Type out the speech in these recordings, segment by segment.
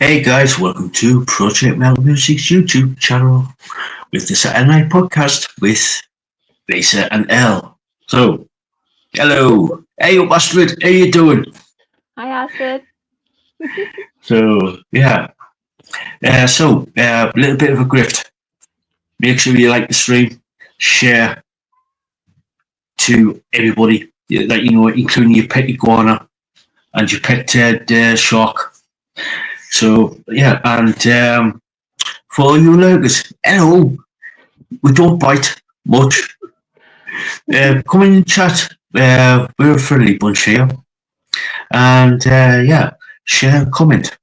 Hey guys, welcome to Project Metal Music's YouTube channel with the Saturday Night Podcast with Lisa and Elle. So, hello. Hey, up Astrid, how you doing? Hi, Astrid. So, yeah. A little bit of a grift. Make sure you like the stream, share to everybody that you know, including your pet iguana and your pet shark. So, yeah, and for all you lurkers, hello. We don't bite much. Come in and chat. We're a friendly bunch here. And yeah, share, comment,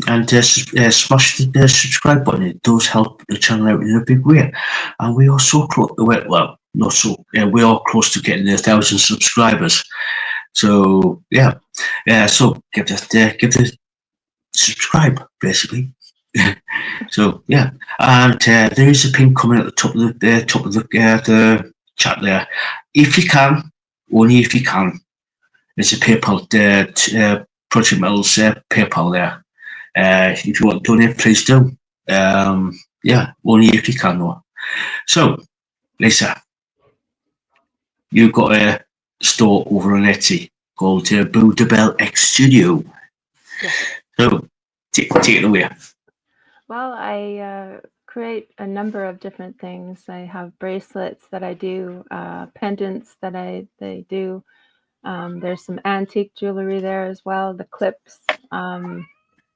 and smash the subscribe button. It does help the channel out in a big way. And we are so close. Well, not so. We are close to getting 1,000 subscribers. So yeah, so give the subscribe basically. So yeah, and there is a pin coming at the top of the chat there. If you can, only if you can. There's a PayPal, Project Metal's PayPal there. If you want to donate, please do. Yeah, only if you can though. So, Lisa, you've got a store over on Etsy called Boo the Bell X Studio. Yes. So, take it away. Well, I create a number of different things. I have bracelets that I do, pendants that they do. There's some antique jewelry there as well. The clips,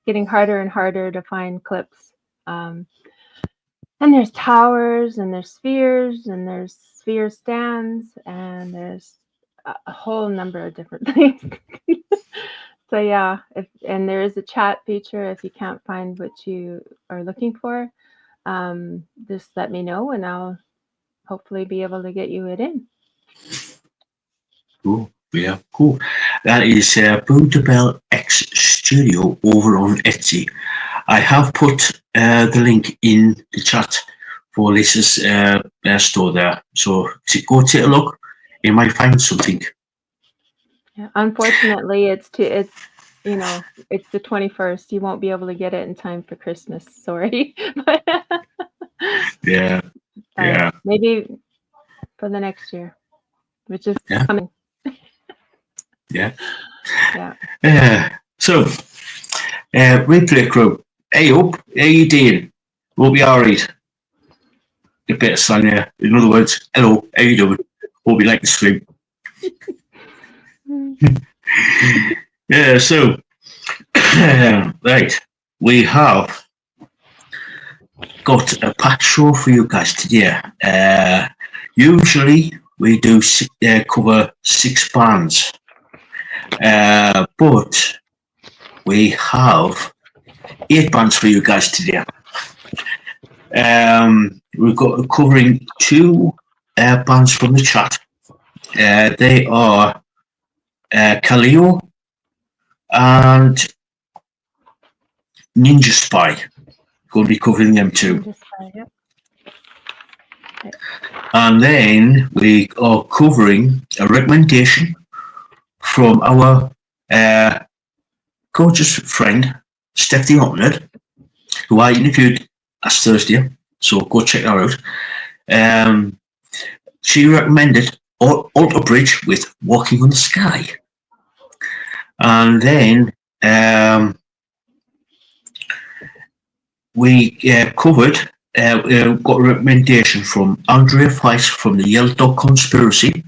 getting harder and harder to find clips. And there's towers, and there's spheres, and there's sphere stands, and there's a whole number of different things. So yeah, and there is a chat feature if you can't find what you are looking for. Just let me know, and I'll hopefully be able to get you it in. Cool. Yeah, cool. That is Boo the Bell X Studio over on Etsy. I have put the link in the chat for Lisa's store there. So go take a look. You might find something. Yeah, unfortunately, it's the 21st. You won't be able to get it in time for Christmas. Sorry. Yeah. Yeah. Maybe for the next year, which is coming. Yeah. Yeah. So, replay crew. Hey up, how you doing? Hope you alright. A bit of slang there. In other words, hello, how you doing? Hope you like the stream. Yeah, so right, we have got a packed show for you guys today. Usually we do cover 6 bands, but we have 8 bands for you guys today. We've got covering 2 bands from the chat. They are Kaleo and Ninja Spy. Going to be covering them too. Ninja Spy, yep. Okay. And then we are covering a recommendation from our gorgeous friend, Steph the Alternate, who I interviewed last Thursday. So go check her out. She recommended Alter Bridge with Walking on the Sky. And then we covered, got a recommendation from Andrea Feist from the Yellow Dog Conspiracy,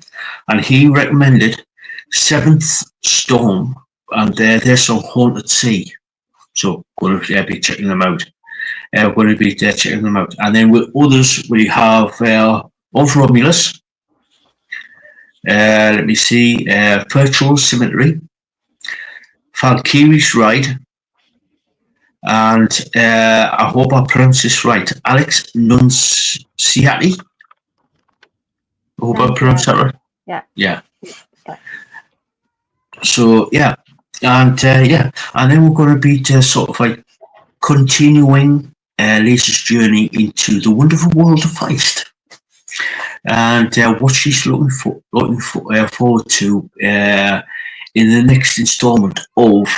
and he recommended Seventh Storm and their song Haunted Sea. So going to be checking them out. We're going to be checking them out. And then with others, we have of Romulus. Let me see. Virtual Symmetry. Valkyrie's Ride. And I hope I pronounced this right. Alex Nunziati. I hope I pronounced that right. Yeah. So yeah, and and then we're going to be sort of like continuing Lisa's journey into the wonderful world of Feist, and what she's looking forward to in the next installment of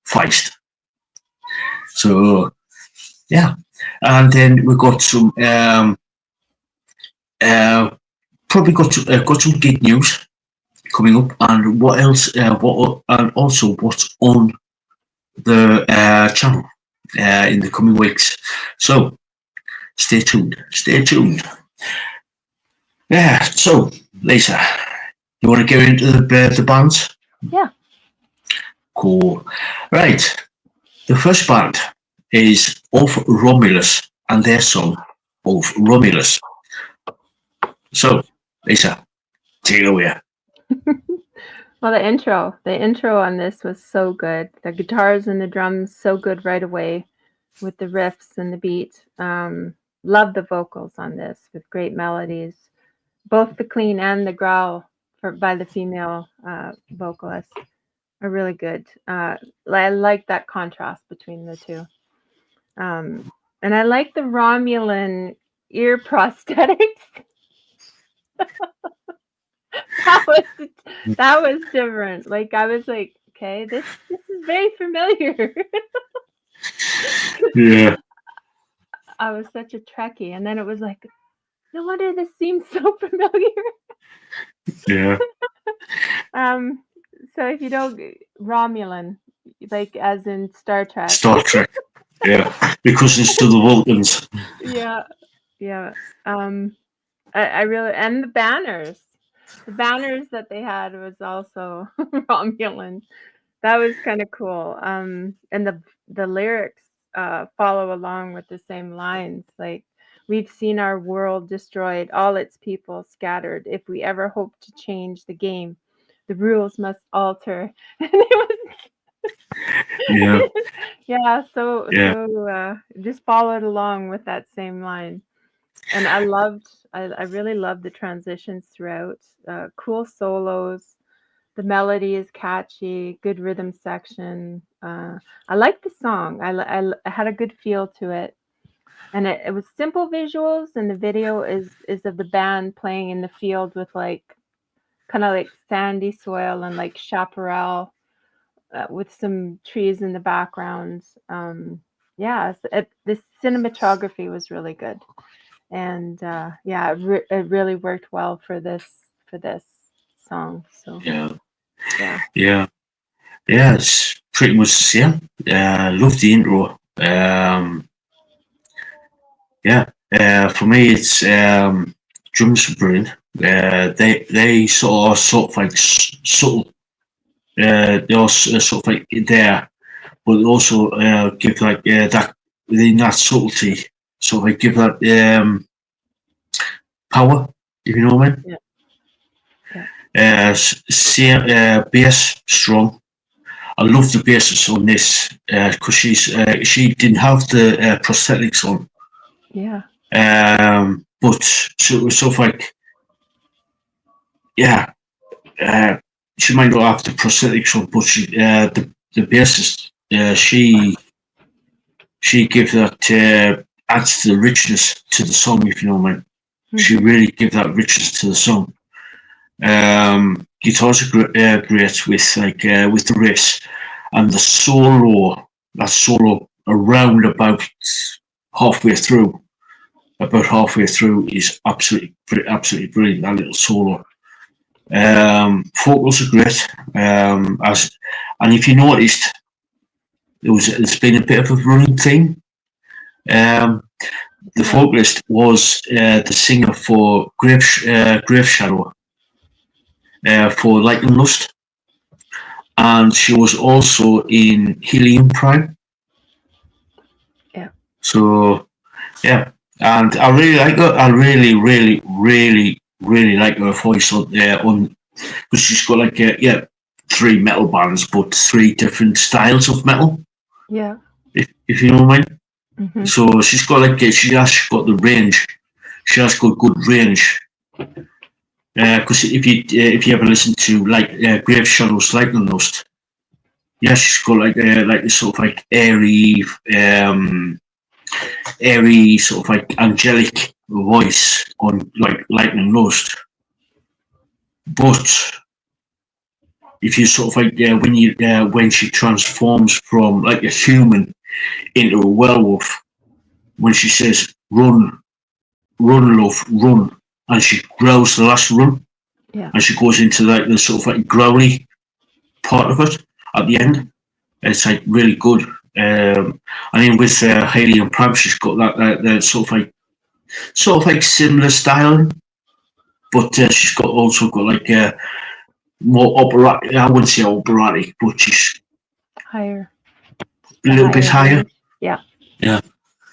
Feist. So yeah, and then we got some probably got some gig news coming up, and what else? And also what's on the channel in the coming weeks. So stay tuned. Stay tuned. Yeah. So Lisa, you want to get into the bands? Yeah. Cool. Right. The first band is of Romulus and their song of Romulus. So Lisa, take it away. Well, the intro on this was so good. The guitars and the drums so good right away with the riffs and the beat. Love the vocals on this with great melodies, both the clean and the growl by the female vocalist are really good. I like that contrast between the two. And I like the Romulan ear prosthetics. that was different. Like I was like, okay, this is very familiar. Yeah. I was such a Trekkie, and then it was like, no wonder this seems so familiar. Yeah. So if you don't Romulan, like as in Star Trek. Star Trek. Yeah. Because it's to the Vulcans. Yeah. I really, and the banners that they had was also Romulan. That was kind of cool. And the lyrics follow along with the same lines. Like, we've seen our world destroyed, all its people scattered. If we ever hope to change the game, the rules must alter. And it was Yeah. yeah, so just followed along with that same line. And I really loved the transitions throughout. Cool solos. The melody is catchy, good rhythm section. I like the song. I had a good feel to it. And it was simple visuals, and the video is of the band playing in the field with like kind of like sandy soil and like chaparral with some trees in the background. The cinematography was really good. And it really worked well for this song. So Yeah. It's pretty much the same. Love the intro. For me, it's drums are brilliant. They sort of like subtle. They also sort of like there, but also give like that within that subtlety. Sort of like give that power. If you know what I mean. Bass strong. I love the bassist on this because she didn't have the prosthetics on. Yeah. But so it was sort of like, she might not have the prosthetics on, but the bassist, she gives that adds the richness to the song, if you know what I mean. Mm-hmm. She really gives that richness to the song. Guitars are great with the riffs, and the solo. That solo around about halfway through is absolutely brilliant. That little solo. Vocals are great. And if you noticed, there's been a bit of a running theme. The vocalist was the singer for Grave Shadow for Light and Lust, and she was also in Helium Prime. Yeah. So yeah, and I really like her. I really like her voice on because she's got like 3 metal bands, but 3 different styles of metal. Yeah. If you know what I mean. Mm-hmm. So she's got she has got the range. She has got good range. Because if you ever listen to Grave Shadow's Light and Lust, she's got like this sort of like airy sort of like angelic voice on like Light and Lust. But if you sort of like when she transforms from like a human into a werewolf when she says, "Run, run, love, run," and she growls the last run, and she goes into like the sort of like growly part of it at the end. It's like really good. I mean, with Haley and Prab, she's got that sort of like similar styling, but she's also got like more operatic. I wouldn't say operatic, but she's higher, a little bit higher. Yeah. Yeah.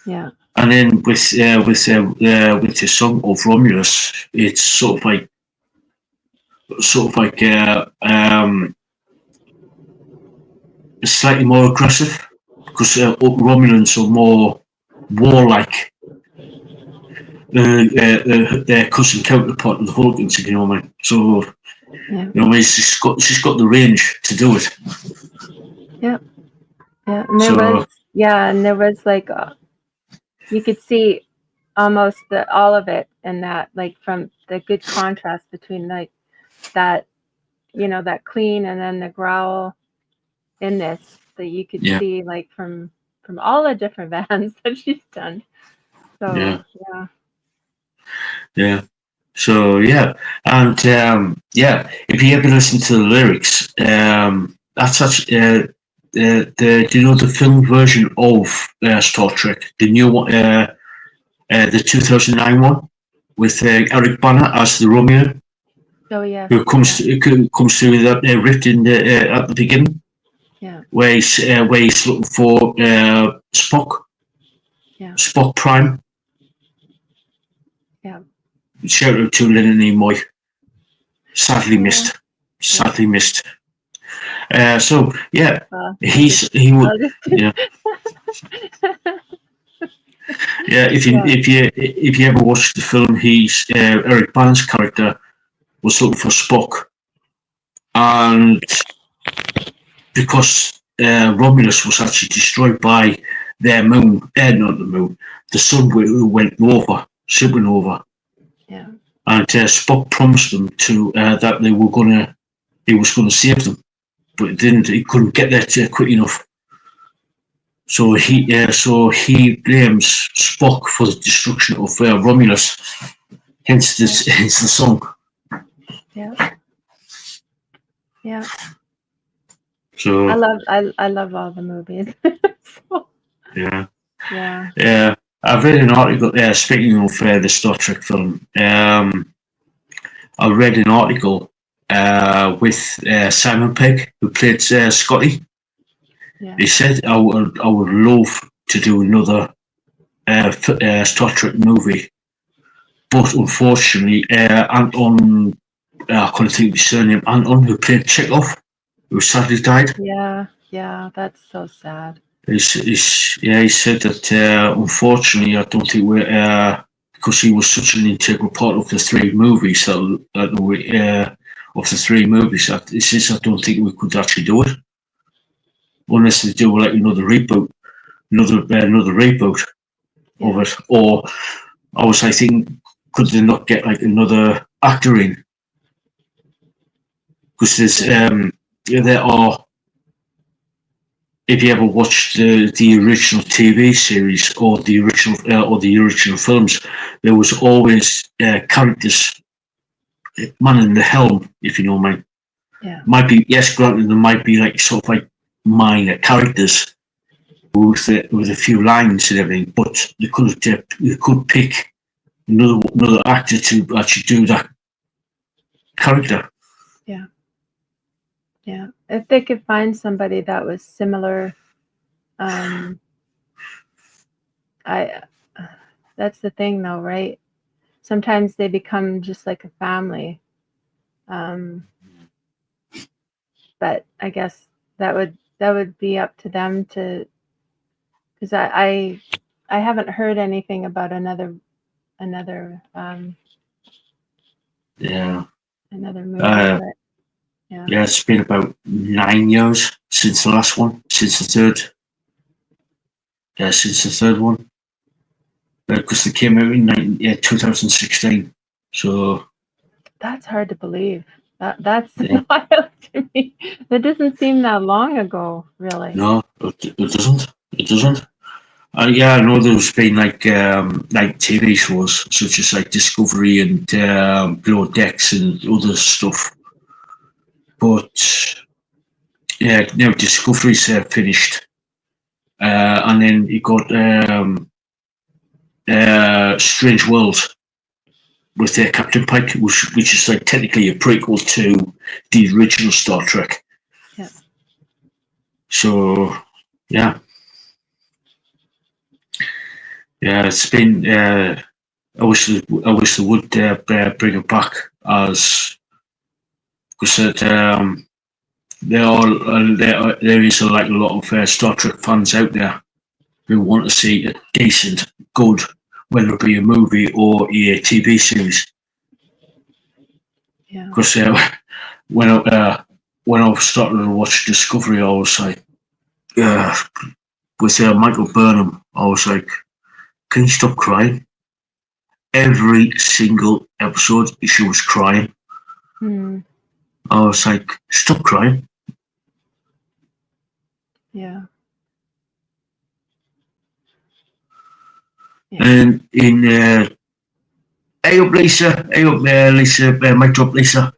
Yeah. And then with the song of Romulus, it's sort of like slightly more aggressive because Romulans are more warlike. Their cousin counterpart of the Vulcans, if you know what I mean. So, you know, she's got the range to do it. Yeah, yeah, and there was like you could see almost all of it in that, like from the good contrast between like that, you know, that clean and then the growl in this that you could see like from all the different bands that she's done. So yeah. So and if you ever listen to the lyrics, that's actually do you know the film version of Star Trek, the new one, the 2009 one with Eric Bana as the Romeo. Oh yeah. Who comes through that rift in the at the beginning. Yeah. Where he's looking for Spock. Yeah. Spock Prime. Yeah. Shout out to Lennon Nimoy. Sadly missed. So yeah, he would yeah. Yeah, if you ever watched the film, he's Eric Bana's character was looking for Spock, and because Romulus was actually destroyed by their moon, not the moon, the sun went over, supernova. Yeah. And Spock promised them to that he was gonna save them, but it didn't. He couldn't get there quick enough. So he blames Spock for the destruction of Romulus. Hence the song. Yeah. Yeah. So I love all the movies. So, yeah. I've read an article. Speaking of the Star Trek film, I read an article with Simon Pegg, who played Scotty. Yeah. He said, "I would love to do another Star Trek movie, but unfortunately, Anton, I couldn't think of his surname, Anton, who played Chekhov, who sadly died." Yeah, that's so sad. He said that unfortunately, I don't think we're because he was such an integral part of the three movies he says I don't think we could actually do it unless they do like another reboot of it. Or I was thinking, could they not get like another actor in? Because there's there are. If you ever watched the original TV series or the original films, there was always characters man in the helm, if you know what I mean. Yeah. Might be, yes, granted, there might be like sort of like minor characters with a few lines and everything, but they could pick another actor to actually do that character. Yeah. Yeah. If they could find somebody that was similar, that's the thing though, right? Sometimes they become just like a family. But I guess that would be up to them to, because I haven't heard anything about another another movie. But, yeah, it's been about 9 years since the last one, since the third one, because they came out in 2016. So that's hard to believe. That's wild to me. That doesn't seem that long ago, really. No, it doesn't. It doesn't. Yeah, I know there's been like TV shows such as like Discovery and Below Decks and other stuff, but yeah, Discovery's finished, and then you got Strange Worlds with Captain Pike, which is like technically a prequel to the original Star Trek. Yeah. So yeah, it's been. I wish they would bring it back as because there is like a lot of Star Trek fans out there who want to see a decent, good, whether it be a movie or a TV series. Yeah. Because when I started to watch Discovery, I was like, with Michael Burnham, I was like, can you stop crying? Every single episode, she was crying. Hmm. I was like, stop crying. Yeah. And in hey up Lisa, Lisa, mic drop Lisa.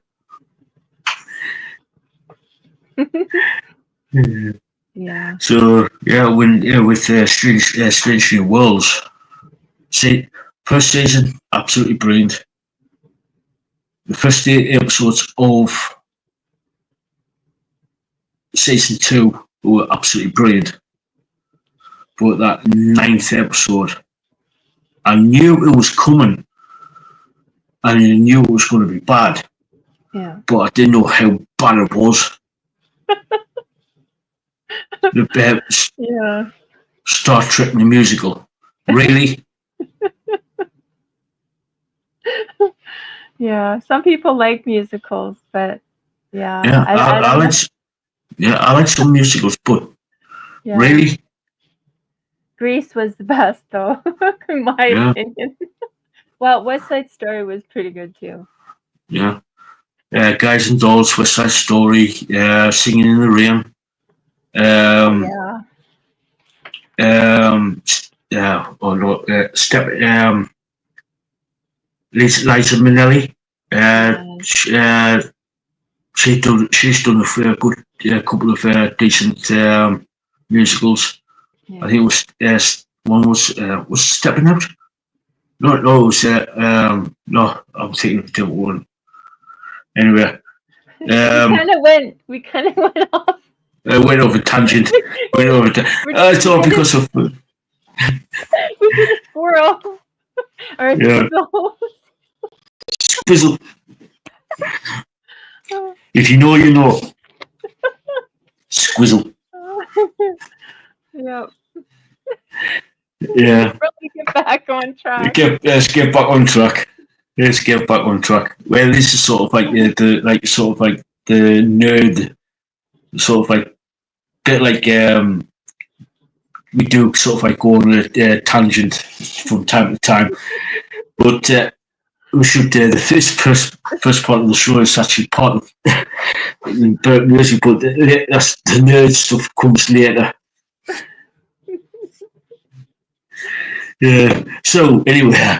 Yeah. So yeah, with Strange New Worlds, see, first season absolutely brilliant. The first 8 episodes of season 2 were absolutely brilliant, but that 9th episode, I knew it was coming, and I knew it was going to be bad. Yeah. But I didn't know how bad it was. Yeah. Star Trek the musical, really? Yeah. Some people like musicals, but yeah. Yeah, I don't know. I like some musicals, but Yeah. really? Grease was the best, though, in my opinion. Well, West Side Story was pretty good too. Yeah. Guys and Dolls, West Side Story, Singing in the Rain. Oh no, Liza Minnelli. She's done a good couple of decent musicals. Yeah. I think it was one was Stepping Out. No, it was no. I'm thinking of a different one. Anyway, we kind of went off. Went over tangent. It's all because of. We did a squirrel or a squizzle. Squizzle. If you know, you know. Squizzle. Yep. Yeah. Really get back on track. Let's get back on track. Let's get back on track. Well, this is sort of like the nerd, sort of like bit like we do sort of like go on a tangent from time to time, but we should the first part of the show is actually part of the music, but that's the nerd stuff comes later. Yeah. So anyway,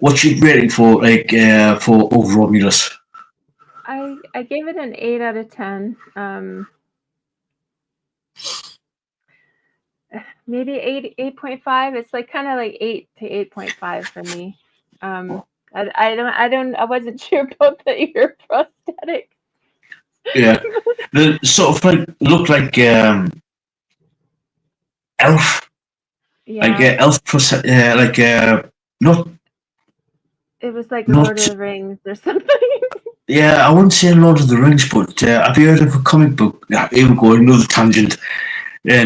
what's your rating for Romulus? I gave it an 8 out of 10. Maybe 8.5. It's like kind of like 8 to 8.5 for me. I wasn't sure about the ear prosthetic. Yeah, the sort of like looked like elf. Yeah. Like elf not. It was like Lord of the Rings or something. Yeah, I wouldn't say Lord of the Rings, but have you heard of a comic book? Yeah, here we go, another tangent. A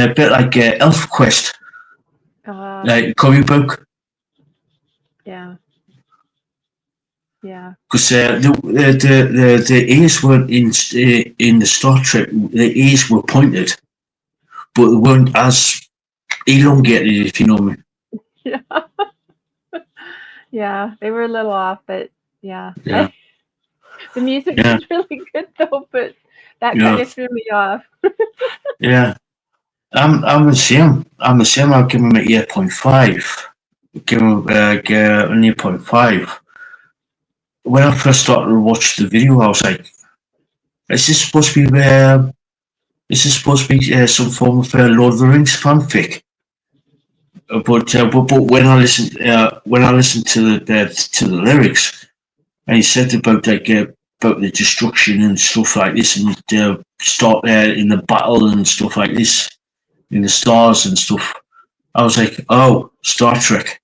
bit like Elf Quest, like comic book. Yeah. Yeah. Because the ears weren't in the Star Trek. The ears were pointed, but they weren't as elongated, if you know me. Yeah. Yeah, they were a little off, but yeah. Yeah. The music was really good though, but That kind Yeah, of threw me off. yeah. I'm the same. I'm the same. I'll give him an 8.5. Give him an 8.5. When I first started to watch the video, I was like, "Is this supposed to be? Is this supposed to be some form of Lord of the Rings fanfic?" But when I listened to the lyrics, and he said about the destruction and stuff like this, and start in the battle and stuff like this, in the stars and stuff. I was like, oh, Star Trek.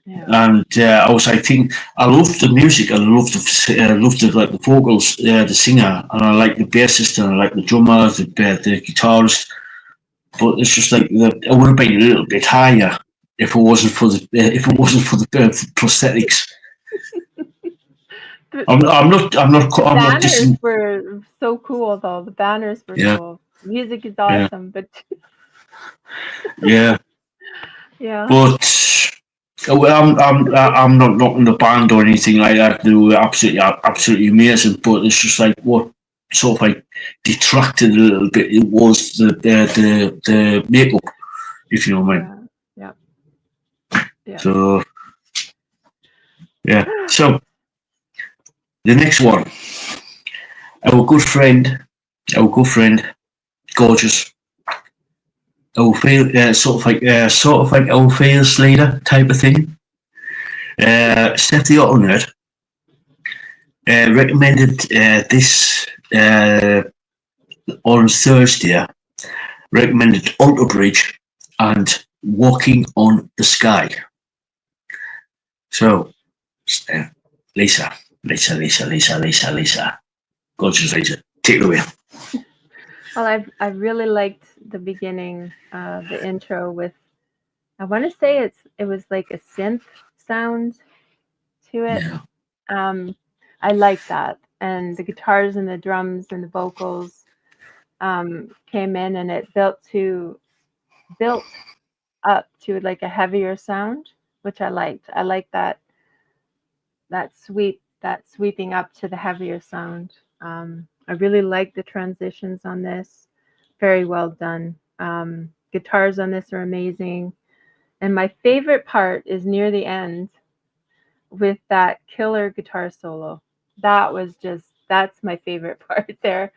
Yeah. And I was like, I loved the music, and I loved the like the vocals, the singer, and I like the bassist, and I like the drummer, the guitarist. But it's just like it would have been a little bit higher if it wasn't for the prosthetics. The, I'm not banners dissing. were so cool, though. The banners were Yeah, cool. Music is yeah, awesome, but yeah. yeah, But I'm not knocking the band or anything like that. They were absolutely amazing. But it's just like what sort of like detracted a little bit. It was the makeup, if you know what I mean. yeah, yeah, yeah. So yeah. So the next one, our good friend, our good friend, gorgeous. Sort of like our fearless leader type of thing. Steph the Auto Nerd recommended this on Thursday. Recommended Alter Bridge and Walking on the Sky. So, Lisa, gorgeous Lisa, take it away. Well, I really liked the beginning, the intro with. I want to say it was like a synth sound to it. Yeah, Um, I like that, and the guitars and the drums and the vocals came in, and it built up to like a heavier sound, which I liked. I like that sweeping up to the heavier sound. I really like the transitions on this. Very well done. Guitars on this are amazing. And my favorite part is near the end with that killer guitar solo. That's my favorite part there.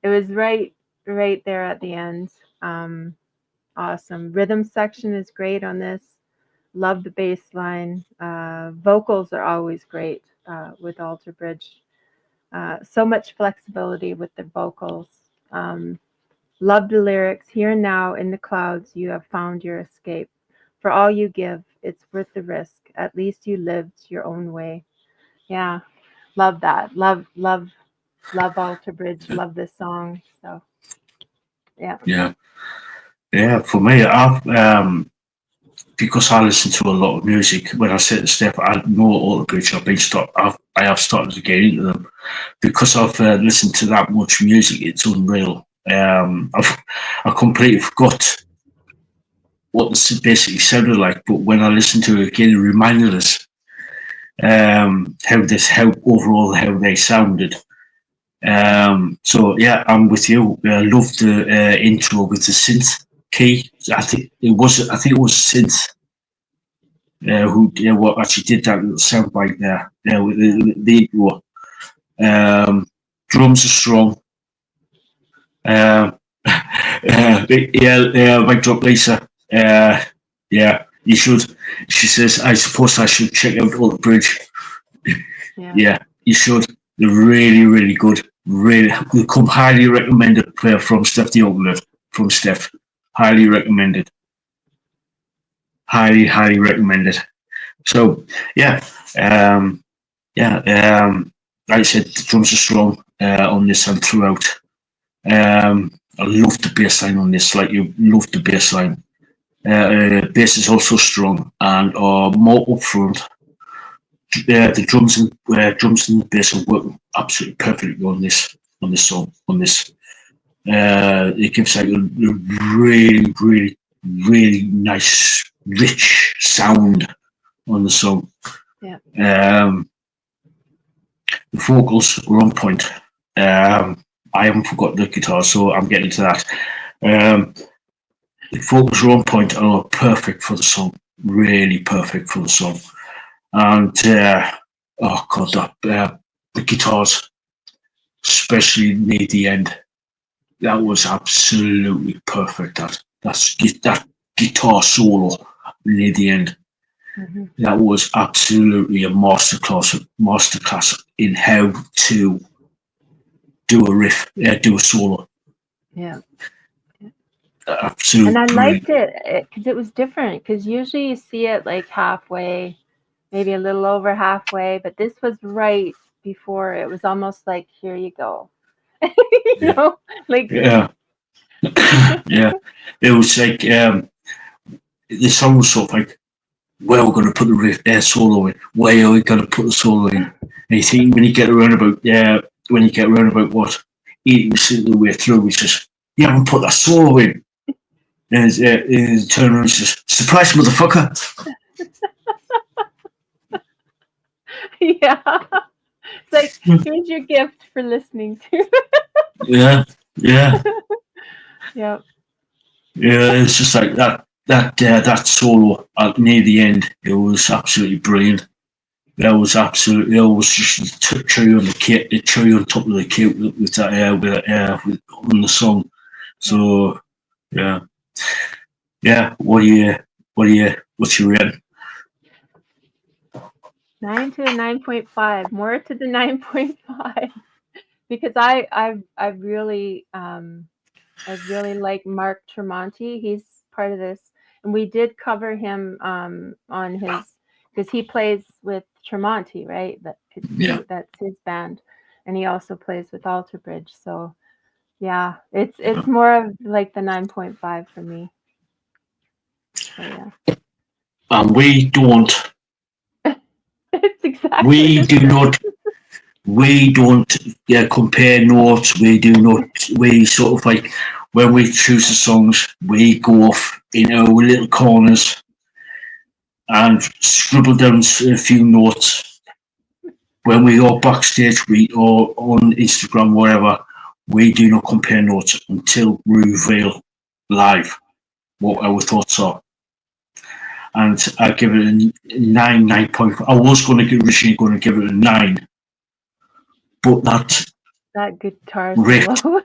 It was right there at the end. Awesome. Rhythm section is great on this. Love the bass line. Vocals are always great with Alter Bridge. So much flexibility with the vocals. Love the lyrics. Here and now in the clouds, you have found your escape. For all you give, it's worth the risk. At least you lived your own way. Yeah, love that. Love Alter Bridge. Love this song. So yeah, yeah, yeah. For me, I've because I listen to a lot of music. When I say to Steph, I know all the bridge. I have started to get into them because I've listened to that much music. It's unreal. I completely forgot what this basically sounded like, but when I listened to it again, it reminded us how they sounded. So yeah, I'm with you. I love the intro with the synth key. I think it was synth who what actually did that little sound bite there. With yeah, the intro. Drums are strong. Uh, mic drop Lisa. Yeah, you should. She says, I suppose I should check out Alter Bridge. yeah. Yeah, you should. They're really, really good. Really, they come highly recommended from Steph the Ultimate. From Steph. Highly recommended. Highly recommended. So, yeah. Um, yeah. Like I said, the drums are strong on this and throughout. I love the bass line on this. Like, you love the bass line. Bass is also strong and more upfront. The drums and the bass are working absolutely perfectly on this song on this. It gives like a really nice rich sound on the song. Yeah. The vocals were on point. I haven't forgotten the guitar, so I'm getting to that. The vocals are on point and are perfect for the song. Really perfect for the song. And oh god, the guitars, especially near the end, that was absolutely perfect. That guitar solo near the end, that was absolutely a masterclass in how to do a riff, do a solo. Yeah. Absolutely. And I brilliant. liked it because it was different. Because usually you see it like halfway, maybe a little over halfway, but this was right before. It was almost like, here you go. You know, like Yeah. Yeah. It was like the song was sort of like, where we're going to put the riff, solo in. Where are we going to put the solo in? And you think when you get around about what 80% of the way through, we says, you haven't put that solo in. And he turns around and says, surprise, motherfucker. yeah. It's like, here's your gift for listening to. Yeah. Yeah. Yeah. Yeah. It's just like that solo near the end. It was absolutely brilliant. That was absolutely. It was just the cherry on the cake, the cherry on top of the cake with that on the song. So yeah. What's your rating? 9 to a 9.5. More to the 9.5. Because I really like Mark Tremonti. He's part of this, and we did cover him on his, because he plays with Tremonti, right? That's his band, and he also plays with Alter Bridge. So yeah, it's more of like the 9.5 for me. So yeah, And we don't. it's exactly. We do not. We don't compare notes. We do not. We sort of like when we choose the songs, we go off in our little corners and scribble down a few notes. When we go backstage, or on Instagram, wherever, we do not compare notes until we reveal live what our thoughts are. And I give it a 9.5. I was originally going to give it a 9, but that guitar riff, solo.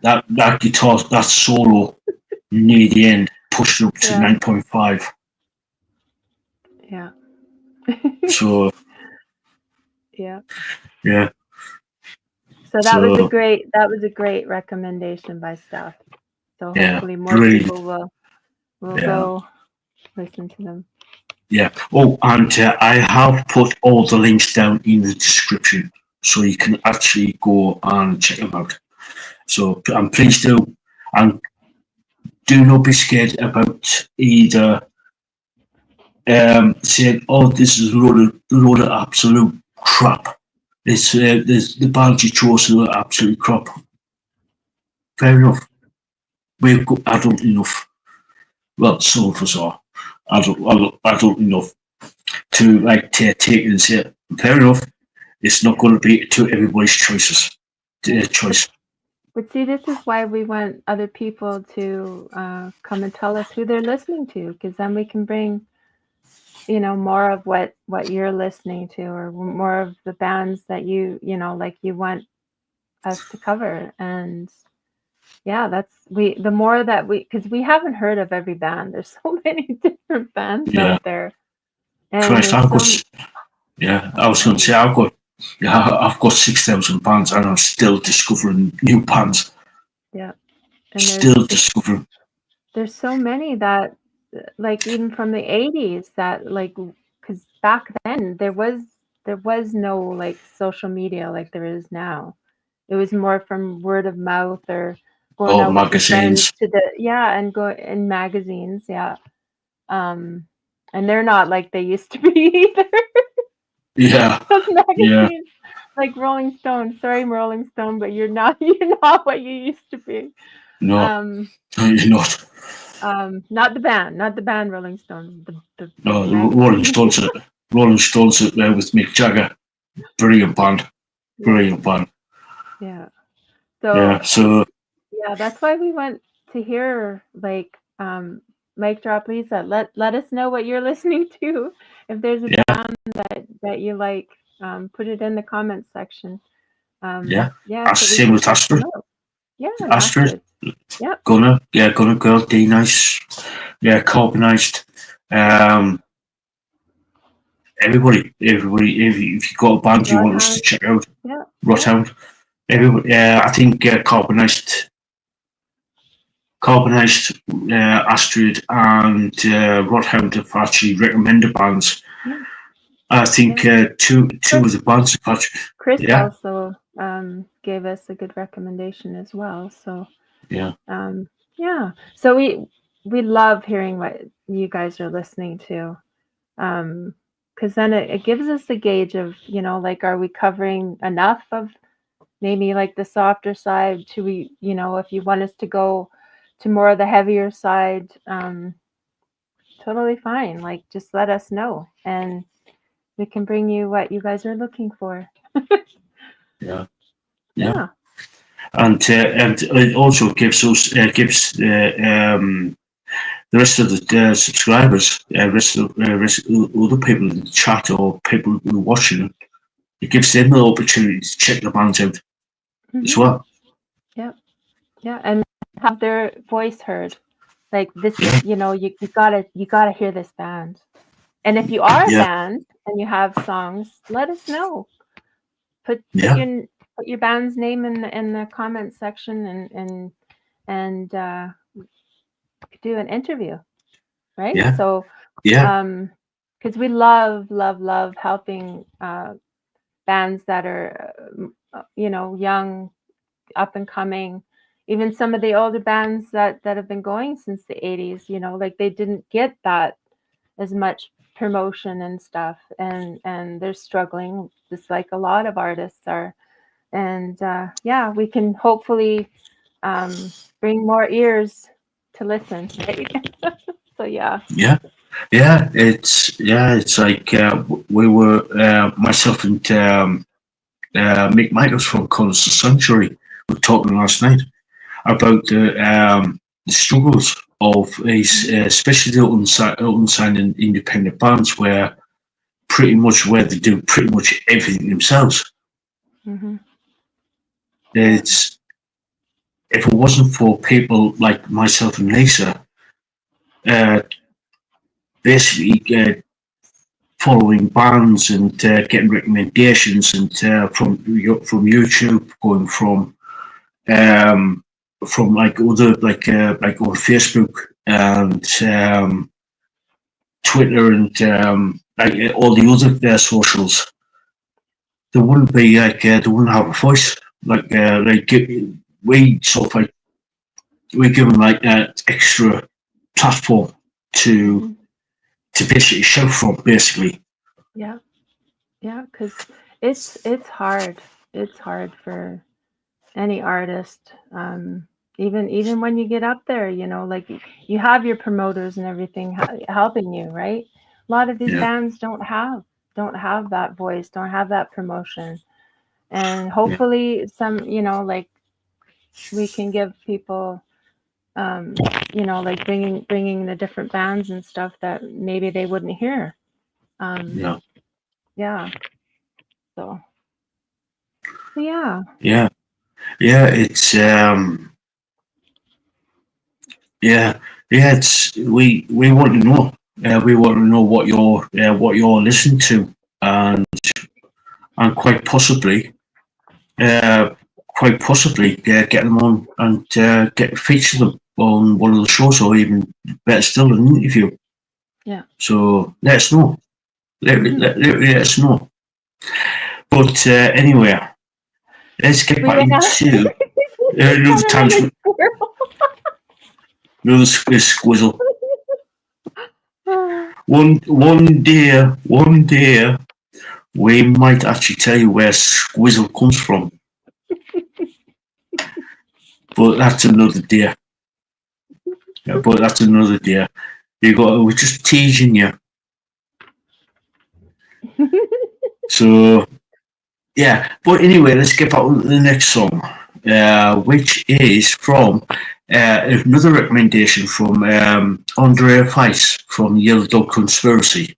that guitar, that solo near the end pushed it up to 9.5. Yeah. So yeah. yeah. So that was a great recommendation by Steph. So hopefully more people will go listen to them. Yeah. Oh, and I have put all the links down in the description, so you can actually go and check them out. So please do, and do not be scared about either saying, "Oh, this is a load of absolute crap." It's the band you chose is absolute crap. Fair enough. We've got adult enough. Well, some of us are adult enough to like take it and say, fair enough. It's not going to be to everybody's choice. But see, this is why we want other people to come and tell us who they're listening to, because then we can bring, more of what you're listening to, or more of the bands that you like you want us to cover. And yeah, the more that because we haven't heard of every band. There's so many different bands out there. And Christ, I was going to say I've got 6,000 bands and I'm still discovering new bands. Yeah, and still discovering. There's so many that, like, even from the 80s, that like, because back then there was no like social media like there is now. It was more from word of mouth or going out with your friends to and go in magazines, and they're not like they used to be either. Yeah. Those magazines, like Rolling Stone. Sorry, Rolling Stone, but you're not what you used to be. No, you're not. Not the band Rolling Stones. The Rolling Stones. Rolling Stones with Mick Jagger. Brilliant band. Yeah. So So yeah, that's why we want to hear like Mic Drop Lisa. Let us know what you're listening to. If there's a yeah, band that you like, put it in the comments section. yeah. Yeah, so we Same can with check them Astrid. out. Yeah, and Astrid, Astrid. Yep. Gunner Girl, D Nice, yeah, Carbonized. Um, everybody. If you've got a band you want us to Bloodhound. check out, Yeah, yeah. Rothound. Everybody. I think Carbonized, Astrid, and Rothound have actually recommended bands. Yeah. I think Yeah. two of the bands have actually. Chris Yeah, also gave us a good recommendation as well. So yeah, yeah. So we love hearing what you guys are listening to. Because then it gives us a gauge of, like, are we covering enough of maybe like the softer side? To we, if you want us to go to more of the heavier side, totally fine. Like, just let us know and we can bring you what you guys are looking for. yeah, yeah. Yeah. And it also gives the rest of the subscribers, rest of other people in the chat or people who are watching, it gives them the opportunity to check the bands out as Hmm. well. Yeah. Yeah. And have their voice heard. Like this, Yeah, you gotta hear this band. And if you are a yeah, band and you have songs, let us know. Put put yeah, your put your band's name in the comments section and do an interview, right? yeah, So yeah, because we love helping bands that are young, up and coming, even some of the older bands that have been going since the 80s, like they didn't get that as much promotion and stuff, and they're struggling just like a lot of artists are. And yeah, we can hopefully bring more ears to listen, right? So yeah. yeah, it's like we were myself and Mick Michaels from Colours of Sanctuary were talking last night about the struggles of these, especially the unsigned and independent bands, where they do pretty much everything themselves. Hmm. Yeah. It's if it wasn't for people like myself and Lisa, uh, basically following bands and getting recommendations and from YouTube, going from like other like on Facebook and Twitter and like all the other socials, they wouldn't be like they wouldn't have a voice. We sort of like we're given like that extra platform to Hmm. basically show from basically. Yeah. Yeah, because it's hard. It's hard for any artist. Even when you get up there, like you have your promoters and everything helping you, right? A lot of these Yeah, bands don't have that voice, don't have that promotion, and yeah, hopefully some, like we can give people, like bringing the different bands and stuff that maybe they wouldn't hear. Um, yeah, yeah. So yeah. yeah, yeah. It's yeah, yeah. It's we want to know. We want to know what you're listening to, and quite possibly, uh, get them on and feature them on one of the shows, or even better still, an interview. Yeah. So let us know. Let us know. But anyway, let's get We back went out. into We another caught another tangent, squirrel. another squizzle. Ah, One day, we might actually tell you where squizzle comes from, but that's another day. Yeah, but that's another day. We're just teasing you. So yeah, but anyway, let's get back to the next song. which is from another recommendation from Andrea Feist from Yellow Dog Conspiracy.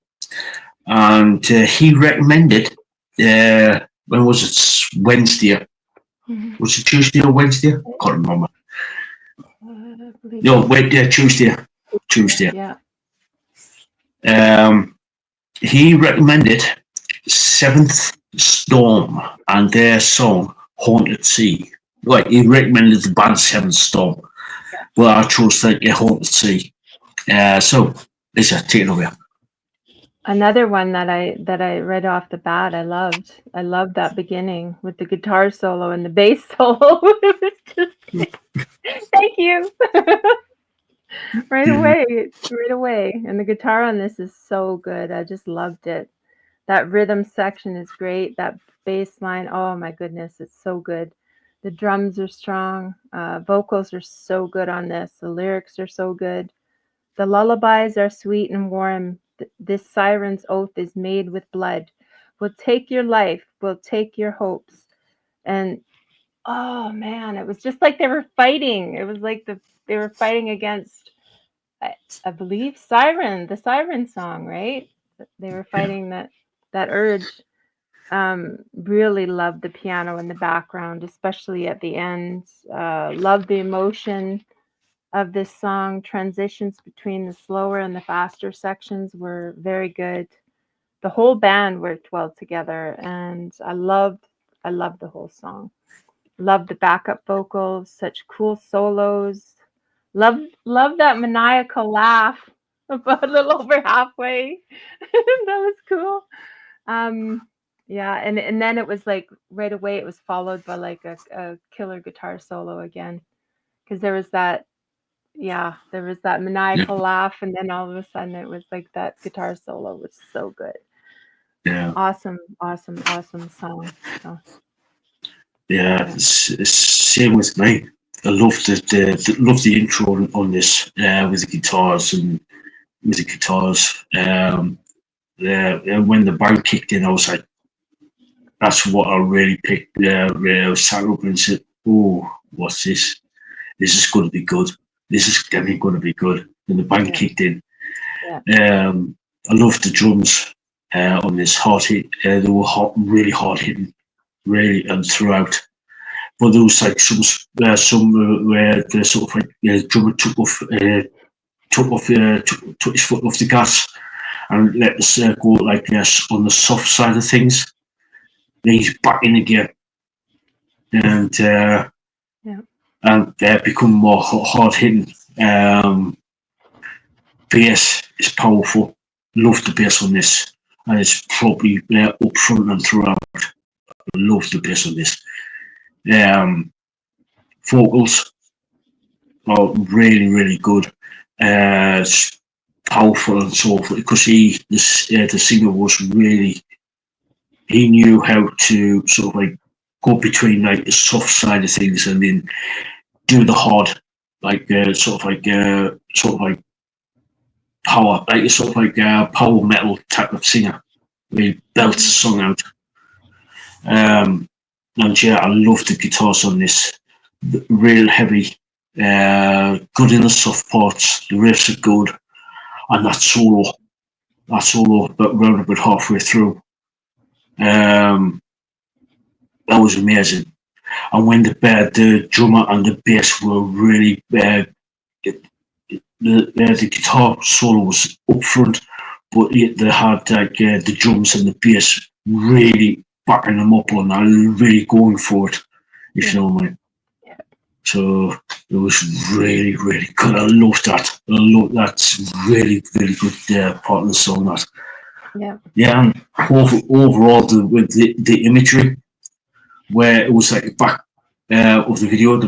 And he recommended, when was it? Wednesday. Was it Tuesday or Wednesday? Can't remember. No, wait, Tuesday. Tuesday. Yeah. He recommended Seventh Storm and their song Haunted Sea. Right, he recommended the band Seventh Storm. Well, I chose to get Haunted Sea. So, Lisa, take it away. Another one that I read off the bat, I loved that beginning with the guitar solo and the bass solo. Thank you. Right away. And the guitar on this is so good. I just loved it. That rhythm section is great. That bass line, oh my goodness, it's so good. The drums are strong. Vocals are so good on this. The lyrics are so good. The lullabies are sweet and warm. This siren's oath is made with blood. We'll take your life. We'll take your hopes. And oh man, it was just like they were fighting. It was like they were fighting against, I believe, the siren song, right? They were fighting that urge. Really loved the piano in the background, especially at the end. Loved the emotion of this song. Transitions between the slower and the faster sections were very good. The whole band worked well together, and I loved the whole song. Loved the backup vocals, such cool solos. Love that maniacal laugh about a little over halfway. That was cool. Yeah, and then it was like right away it was followed by like a killer guitar solo again, because there was that maniacal laugh, and then all of a sudden it was like that guitar solo was so good. Yeah. Awesome song. So. Yeah, it's same with me. I love the intro on this with the guitars and with the guitars. When the band kicked in, I was like, that's what I really picked. I sat up and said, "Oh, what's this? This is going to be good. This is definitely going to be good." And the band kicked in. Yeah. I loved the drums on this hard hit. They were really hard hitting, really, and throughout. But there was like some where the sort of like the drummer took his foot off the gas and let us go like this on the soft side of things. Then he's back in again, and become more hard hitting. Bass is powerful. Love the bass on this, and it's probably up front and throughout. Love the bass on this. Vocals are really good. It's powerful and so forth, because the singer was really, he knew how to sort of like go between like the soft side of things and then do the hard, like sort of like power, like sort of like power metal type of singer. He belts the song out. And yeah, I love the guitars on this. Real heavy, good in the soft parts. The riffs are good, and that solo, but round about halfway through, that was amazing. And when the drummer and the bass were really, the guitar solo was up front, but they had like the drums and the bass really backing them up on that, really going for it, if you know what I mean. So it was really good. I love that. That's really good part of the song. That. Yeah, and overall with the imagery, where it was like the back of the video,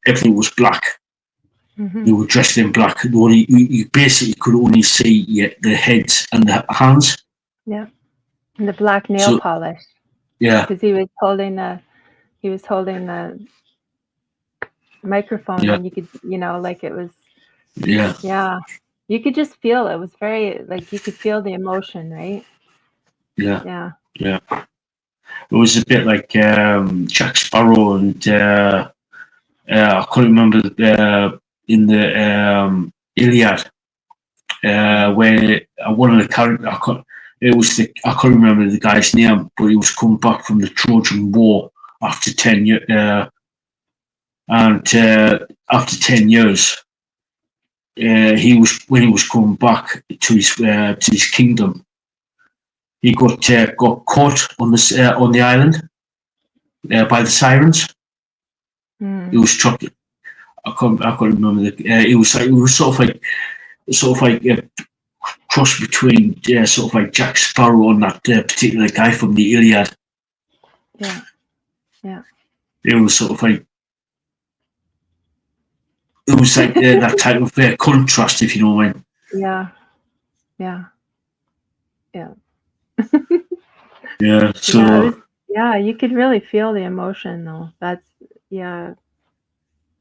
everything was black. Mm-hmm. They were dressed in black. You basically could only see the heads and the hands. Yeah, and the black nail polish. Yeah, because he was holding the microphone, and you could, like it was. Yeah, you could just feel it was very, like, you could feel the emotion, right? Yeah. It was a bit like Jack Sparrow and I couldn't remember in the Iliad where one of the characters. I couldn't remember the guy's name, but he was coming back from the Trojan War after 10 years, and after 10 years, he was when he was coming back to his kingdom. He got caught on the island by the sirens. He was trapped. I can't remember it was sort of like cross between sort of like Jack Sparrow and that particular guy from the Iliad. Yeah. It was sort of like that type of contrast, if you know what I mean. Yeah. Yeah. So you could really feel the emotion though. That's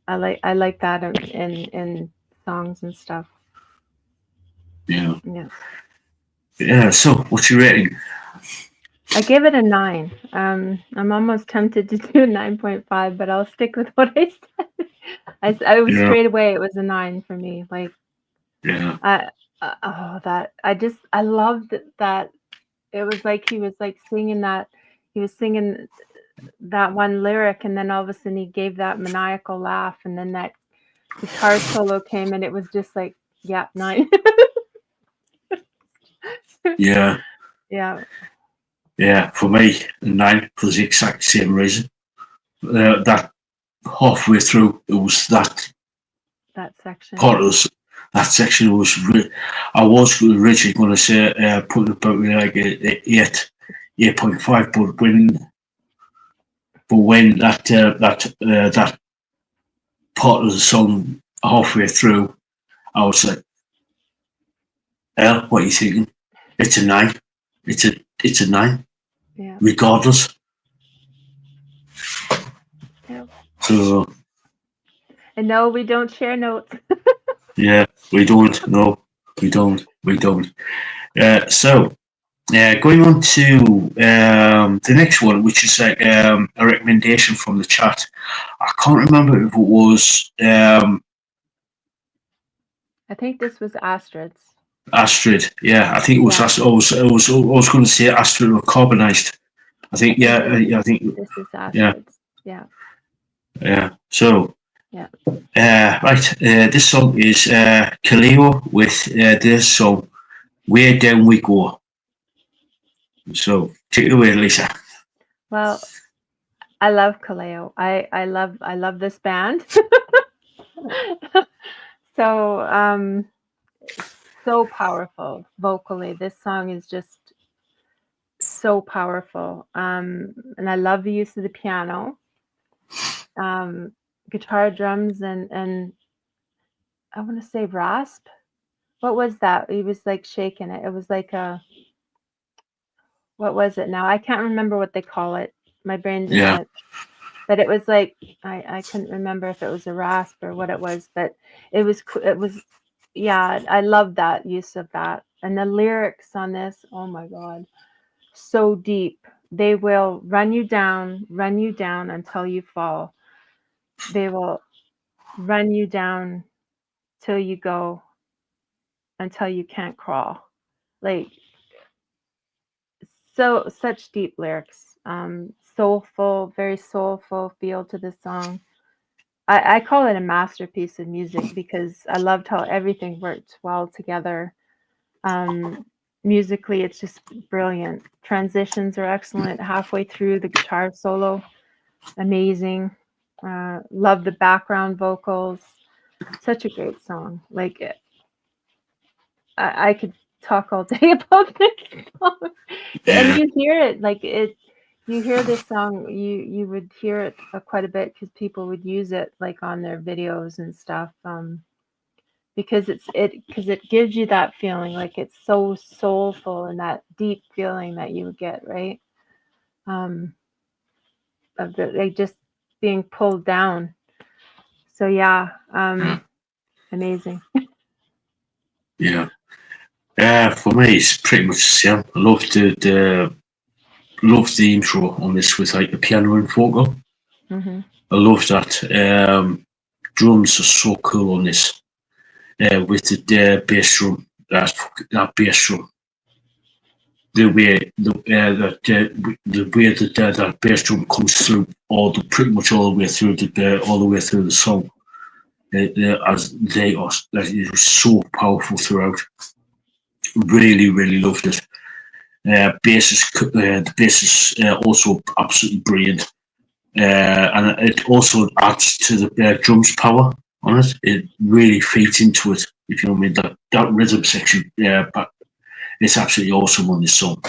I like that in songs and stuff. yeah. Yeah. Yeah. So what's your rating? I give it a 9. I'm almost tempted to do 9.5, but I'll stick with what I said. I was straight away. It was a 9 for me. Like, yeah. I loved that. It was like he was like singing that. He was singing that one lyric, and then all of a sudden he gave that maniacal laugh, and then that guitar solo came, and it was just like, yeah, 9. Yeah. Yeah. Yeah. For me, a 9 for the exact same reason. That halfway through, it was that section. part of that section was. I was originally going to say put it about like 8.5, but when that part of the song halfway through, I was like, "Ell, what are you thinking? It's a 9. It's a 9, regardless." Yeah. So. And no, we don't share notes. Yeah, we don't. No, we don't. So, going on to the next one, which is like a recommendation from the chat. I can't remember if it was I think this was Astrid's. Astrid. Yeah, I think it was. Yeah. I was going to say Astrid or Carbonized. I think. I think this is Astrid's. Yeah. Yeah. So. Yeah. Right. This song is Kaleo with this song "Way Down We Go." So take it away, Lisa. Well, I love Kaleo. I love this band. So powerful vocally. This song is just so powerful. And I love the use of the piano, guitar, drums, and I want to say rasp. What was that? He was like shaking it. It was like what was it now? I can't remember what they call it. My brain just went. But it was like I couldn't remember if it was a rasp or what it was, but it was I love that use of that. And the lyrics on this, oh my God, so deep. They will run you down until you fall. They will run you down till you go, until you can't crawl. Like, such deep lyrics. Soulful, very soulful feel to this song. I call it a masterpiece of music because I loved how everything worked well together. Musically, it's just brilliant. Transitions are excellent. Halfway through, the guitar solo, amazing. Love the background vocals. Such a great song. Like, I could talk all day about this song. And you hear it, like it. You hear this song, you would hear it quite a bit because people would use it like on their videos and stuff. Because it gives you that feeling, like it's so soulful and that deep feeling that you would get, right? Of like just being pulled down. So yeah, amazing. Yeah. For me, it's pretty much the same. I love the intro on this with like the piano and vocal. Mm-hmm. I love that. Drums are so cool on this. With the bass drum, that bass drum, the way that bass drum comes through pretty much all the way through the song. As they are, it was so powerful throughout. Really, really loved it. The bass is also absolutely brilliant, and it also adds to the drums power on it. It really feeds into it, if you know what I mean. That rhythm section, but it's absolutely awesome on this song.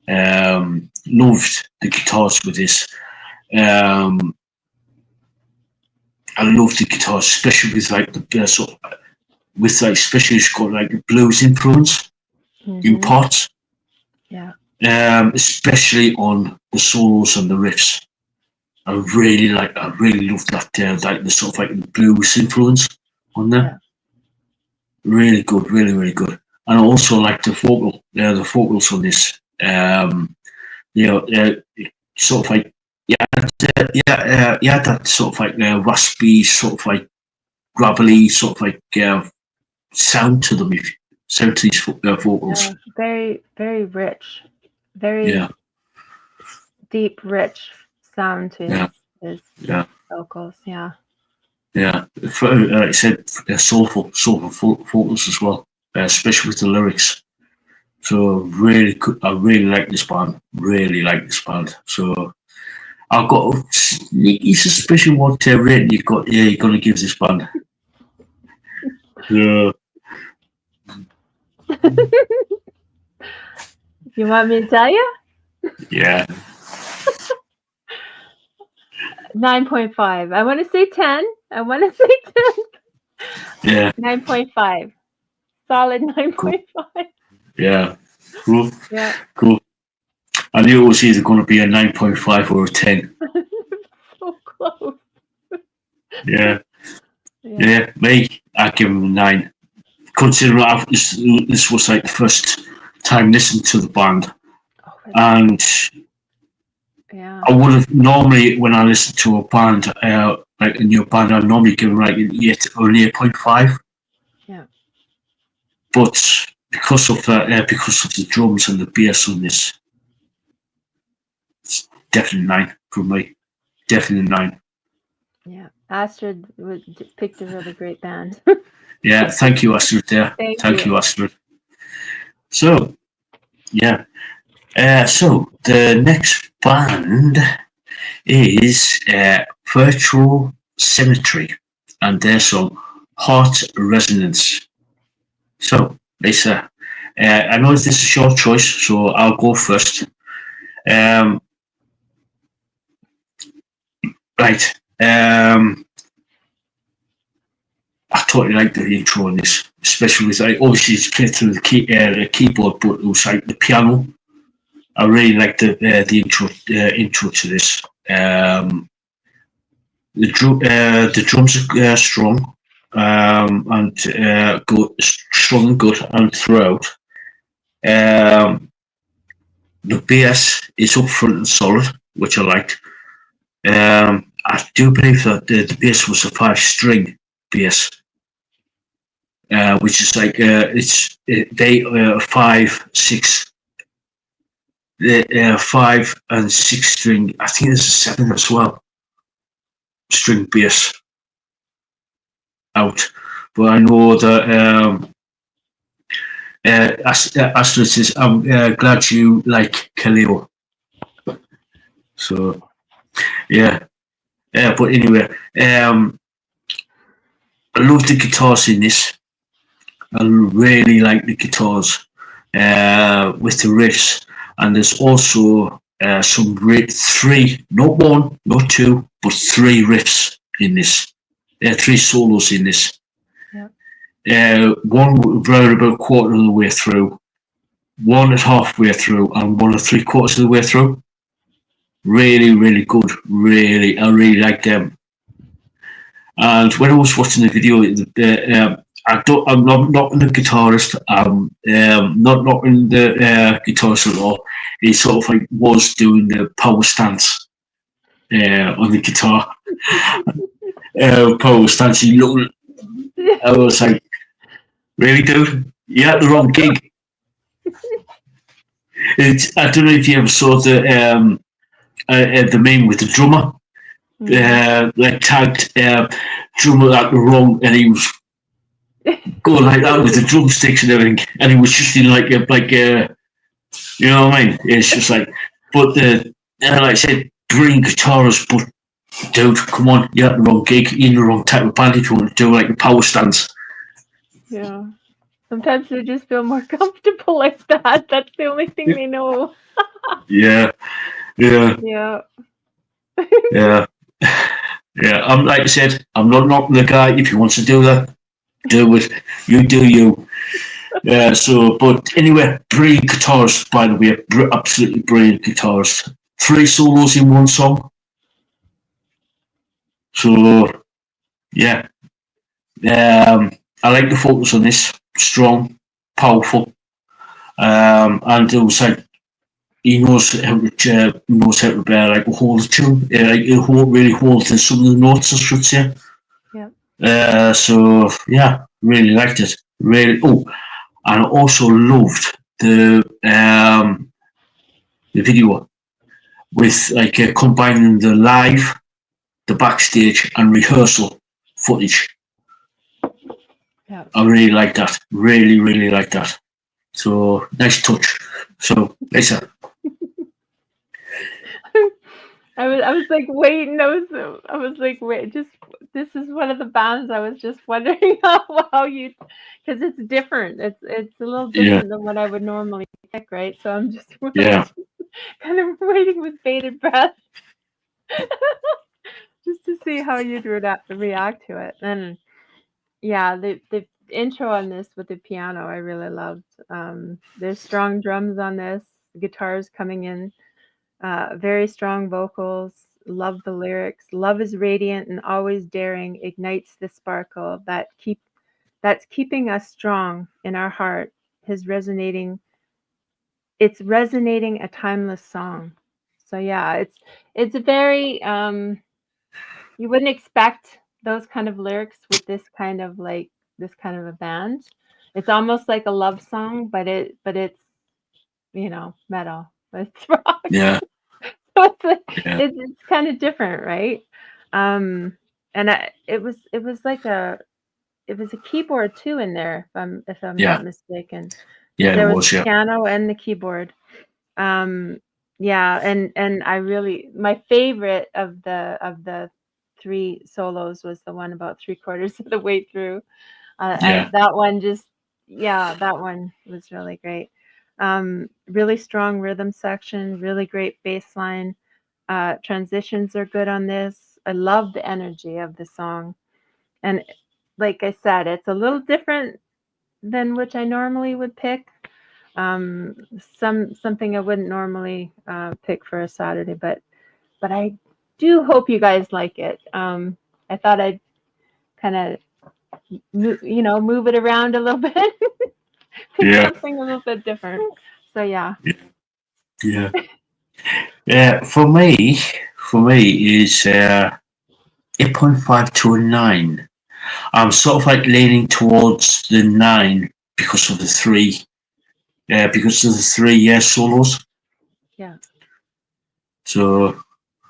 Loved the guitars with this. I love the guitars, especially with like the sort of, with like especially it's got like the blues influence in parts. Yeah. Especially on the solos and the riffs. I really love that like the sort of like the blues influence on there. Yeah. Really good, really, really good. And I also like the vocals on this. Sort of like that sort of like raspy, sort of like gravelly, sort of like sound to them. Sound to these vocals. Yeah. Very, very rich. Very Yeah, deep, rich sound to yeah, his yeah, vocals. Yeah. yeah. Like I said, soulful vocals as well, especially with the lyrics. So really, I really like this band. Really like this band. So I've got a sneaky suspicion what rating you're going to give this band. Yeah. You want me to tell you? Yeah. 9.5. I want to say 10. I want to say 10. Yeah. 9.5. Solid 9.5. Yeah. Cool. Yeah. Cool. I knew it was either going to be a 9.5 or a 10. So close. Yeah. Yeah. Me, I give him a 9. Considering this was like the first time listening to the band. And yeah. I would have normally, when I listen to a band, like a new band, I'd normally give them like an 8 or an 8.5. Yeah. But because of the drums and the bass on this, it's definitely 9 for me. Definitely 9. Yeah. Astrid picked a really great band. Yeah, thank you, Astrid. There, thank you, Astrid. So, yeah. So the next band is Virtual Symmetry and their song Heart Resonance. So, Lisa, I know this is a short choice, so I'll go first. Right. I totally like the intro on this, especially with like obviously it's played through the keyboard, but it was like the piano. I really like the intro to this. The drums are strong and good, strong and good, and throughout. The bass is up front and solid, which I liked. I do believe that the bass was a 5-string bass, which is like they 5, 6. The 5 and 6 string. I think there's a 7 as well. String bass out, but I know that Astrid says, "I'm glad you like Kaleo." So, yeah. But anyway, I love the guitars in this. I really like the guitars with the riffs, and there's also some 3, not 1, not 2, but 3 riffs in this. 3 solos in this. Yeah. One around about a quarter of the way through, one at halfway through, and one at 3/4 of the way through. Really, really good. Really, I really like them. And when I was watching the video, I'm not a guitarist. I'm not in the guitarist at all. He sort of like was doing the power stance on the guitar. power stance. He looked, I was like, really, dude? You had the wrong gig. I don't know if you ever saw the meme with the drummer. Like tagged drummer at the wrong, and he was going like that with the drumsticks and everything, and he was just in like you know what I mean? It's just like, but like I said, brilliant guitarist, but dude, come on, you're at the wrong gig, you're in the wrong type of band if you want to do like a power stance. Yeah. Sometimes they just feel more comfortable like that. That's the only thing they know. Yeah. Yeah. Yeah. I'm like I said, I'm not knocking the guy. If he wants to do that, do it. You do you. So, but anyway, brilliant guitarist, by the way, absolutely brilliant guitarist. 3 solos in one song. So, yeah. I like the focus on this. Strong, powerful, and it was like he knows how to like hold the tune, really hold some of the notes, I should say. Yeah. So yeah, really liked it. Really. Oh, and I also loved the video with like combining the live, the backstage, and rehearsal footage. Yeah. I really like that. Really, really like that. So nice touch. So Lisa. I was like waiting. I was like wait. Just this is one of the bands. I was just wondering how you, because it's different. It's a little different than what I would normally pick, right? So I'm just kind of waiting with bated breath, just to see how you'd react to it. And yeah, the intro on this with the piano, I really loved. There's strong drums on this, guitars coming in, very strong vocals. Love the lyrics. Love is radiant and always daring, ignites the sparkle that's keeping us strong in our heart. It's resonating a timeless song. So yeah, it's a very you wouldn't expect those kind of lyrics with this kind of a band. It's almost like a love song, but it's metal. It's rock. Yeah. So it's kind of different, right? And it was like a keyboard too in there, if I'm not mistaken. Yeah, There it was was. the Yeah. piano and the keyboard. Yeah, and I really, my favorite of the 3 solos was the one about 3/4 of the way through. That one that one was really great. Really strong rhythm section, really great bass line. Transitions are good on this. I love the energy of the song. And like I said, it's a little different than which I normally would pick. Something I wouldn't normally pick for a Saturday, but I do hope you guys like it. I thought I'd kind of move it around a little bit, pick something a little bit different. So yeah. Yeah. Yeah. For me is 8.5 to a 9. I'm sort of like leaning towards the 9 because of the 3. Because of the 3 solos. Yeah. So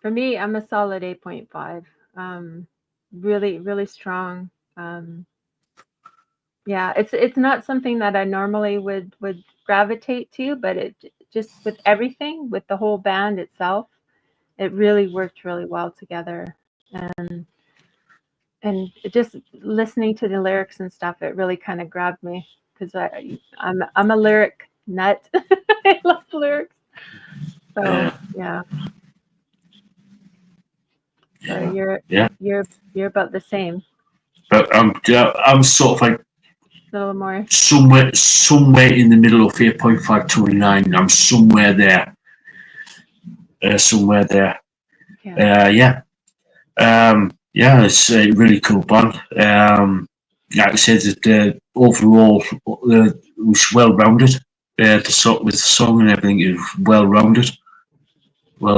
for me, I'm a solid 8.5. Really, really strong. Yeah, it's not something that I normally would gravitate to, but it just with everything, with the whole band itself, it really worked really well together. And just listening to the lyrics and stuff, it really kind of grabbed me because I'm a lyric nut. I love lyrics. So yeah. So you're about the same. But I'm sort of like a little more somewhere in the middle of 8.5 to a 9. I'm somewhere there. Somewhere there. Yeah, it's a really cool band. Like I said, overall it was well rounded. With the song and everything, it was well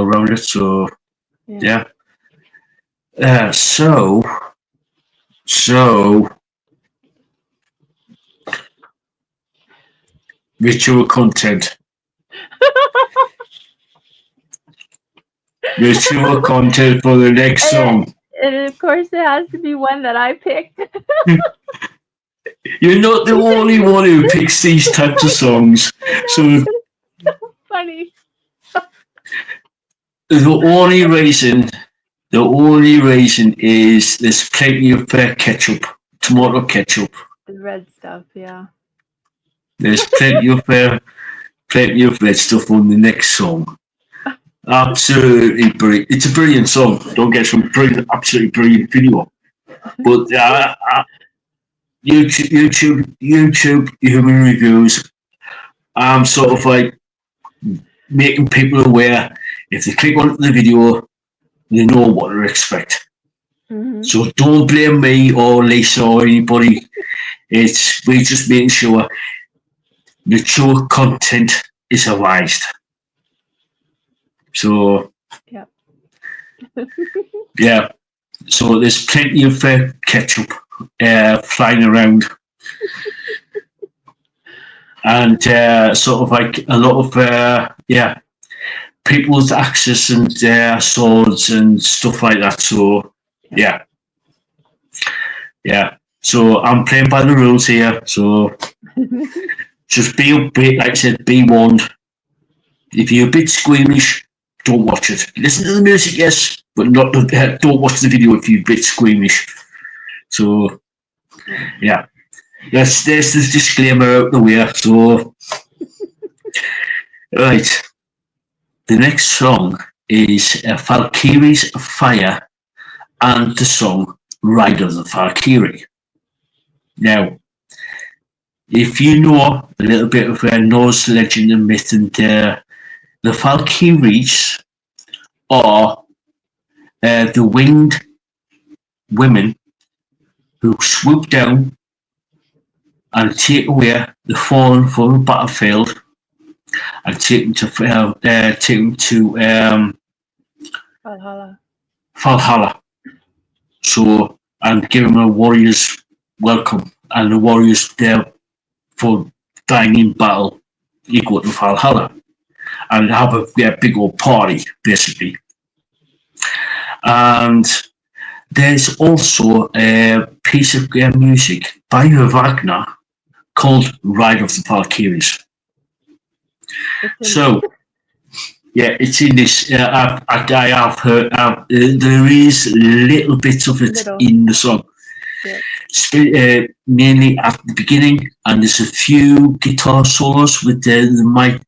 rounded. So yeah. So ritual content. Ritual content for the next song. And of course, it has to be one that I picked. You're not the only one who picks these types of songs. So So funny. the only reason is there's plenty of ketchup, tomato ketchup. The red stuff, yeah. There's plenty of red stuff on the next song. Absolutely brilliant. It's a brilliant song. Don't get some brilliant, absolutely brilliant video. But YouTube human reviews. I'm sort of like making people aware. If they click onto the video, they know what to expect. Mm-hmm. So don't blame me or Lisa or anybody. We're just making sure mature content is advised. So Yep. yeah. So there's plenty of ketchup flying around. And sort of like a lot of people's axes and swords and stuff like that. So yeah. So I'm playing by the rules here. So just be like I said, be warned. If you're a bit squeamish, don't watch it. Listen to the music, yes, but don't watch the video if you're a bit squeamish. So yeah. There's the disclaimer out the way. So right. The next song is Valkyrie's Fire and the song Ride of the Valkyrie. Now, if you know a little bit of Norse legend and myth, and the Valkyries are the winged women who swoop down and take away the fallen from the battlefield and take them to Valhalla. So, and give them a warrior's welcome, and the warriors there for dying in battle. You go to Valhalla and have a big old party, basically. And there's also a piece of music by Wagner called Ride of the Valkyries. So, yeah, it's in this. I have heard. There is little bits of it in the song, mainly at the beginning, and there's a few guitar solos with the mic.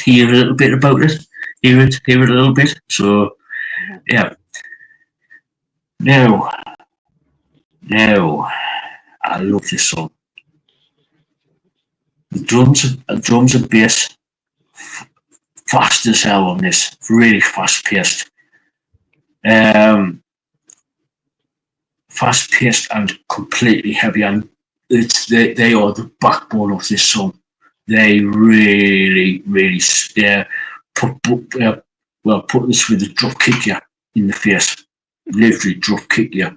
Hear a little bit about it. Hear it a little bit. So, yeah. Now, I love this song. The drums and bass. Fast as hell on this, really fast paced. Fast paced and completely heavy, and they are the backbone of this song. They really put this with a drop kick you in the face, literally drop kick you.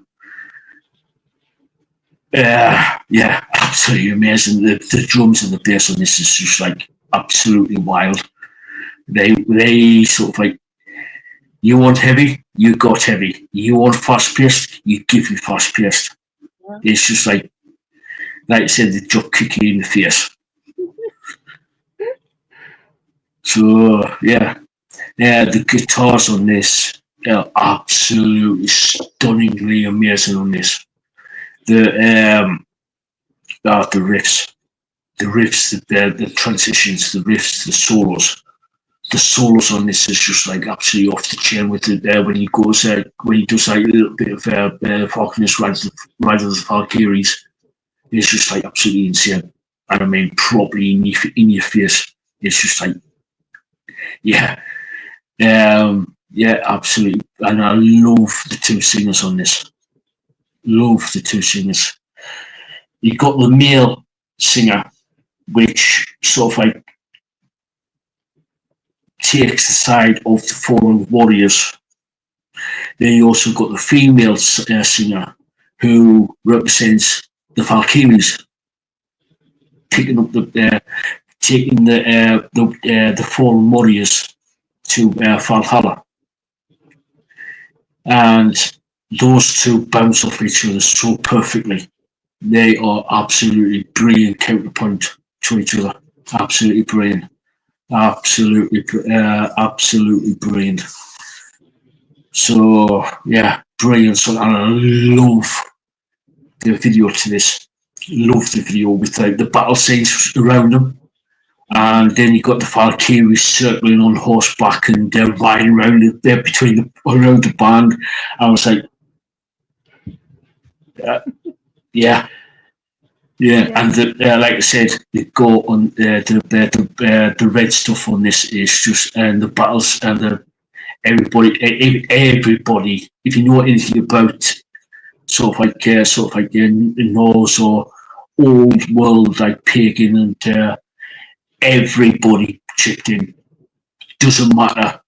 Yeah, absolutely amazing. The drums and the bass on this is just like absolutely wild. They sort of like, you want heavy, you got heavy. You want fast paced, you give me fast paced. Yeah. It's just like I said, the drop kick you in the face. So yeah, the guitars on this are absolutely stunningly amazing on this. The riffs, the transitions, the riffs, the solos. The solos on this is just like absolutely off the chain with it. When he does like a little bit of Falconist Rise of the Valkyries, it's just like absolutely insane. And I mean, properly in your face. It's just like, yeah, absolutely. And I love the two singers on this. Love the two singers. You got the male singer, which sort of like takes the side of the fallen warriors, Then you also got the female singer who represents the Valkyries, picking up taking the fallen warriors to Valhalla, and those two bounce off each other so perfectly. They are absolutely brilliant counterpoint to each other. Absolutely brilliant. Absolutely brilliant. So yeah, brilliant. So and I love the video to this. Love the video with the battle scenes around them, and then you got the Valkyries circling on horseback and riding around there around the band. I was like, yeah. Yeah, and like I said, they go on the red stuff on this is just and the battles and everybody. If you know anything about sort of like Norse or old world like pagan and everybody chipped in. Doesn't matter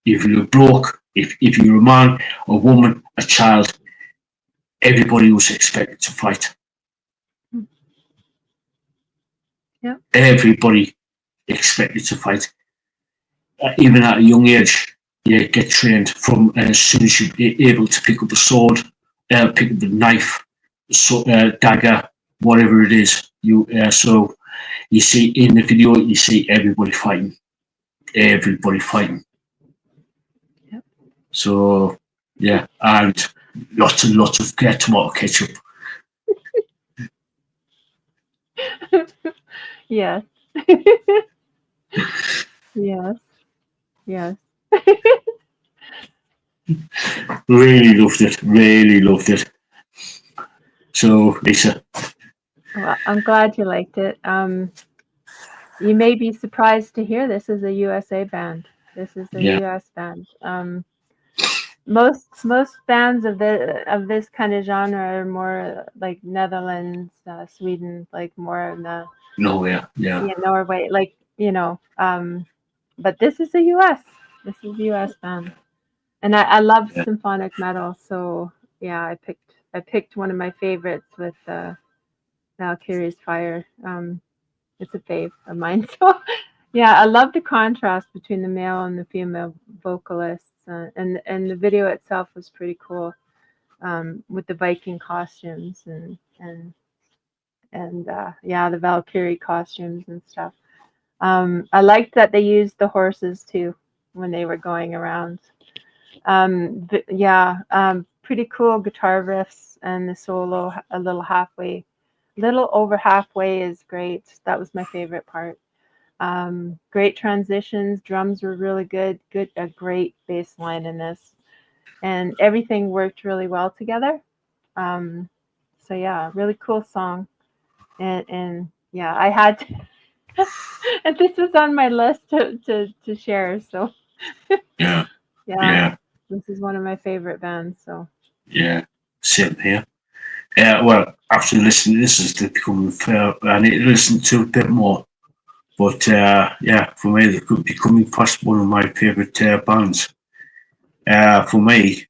if you're a bloke, if you're a man, a woman, a child. Everybody was expected to fight. Yep. Everybody expected to fight. Even at a young age, you get trained from as soon as you're able to pick up a sword, pick up the knife, dagger, whatever it is. So you see in the video, you see everybody fighting. Everybody fighting. Yep. So yeah, and lots and lots of tomato ketchup. Yes. Yes. Yes. Really loved it. Really loved it. So Lisa. Well, I'm glad you liked it. You may be surprised to hear this is a USA band. This is a US band. Most bands of this kind of genre are more like Netherlands, Sweden, like more in the Norway, Norway, like but this is a US. This is a US band, and I love symphonic metal. So yeah, I picked one of my favorites with Valkyrie's Fire. It's a fave of mine. So yeah, I love the contrast between the male and the female vocalists, and the video itself was pretty cool, with the Viking costumes and the Valkyrie costumes and stuff. I liked that they used the horses too when they were going around. Pretty cool guitar riffs, and the solo little over halfway is great. That was my favorite part. Great transitions. Drums were really good. A great bass line in this, and everything worked really well together. So yeah, really cool song, and yeah, I had to, and this was on my list to share. So yeah, this is one of my favorite bands. So yeah, same here. Well, after listening to this, is becoming fair. I need to listen to a bit more. But for me, they could be coming past one of my favourite bands. For me,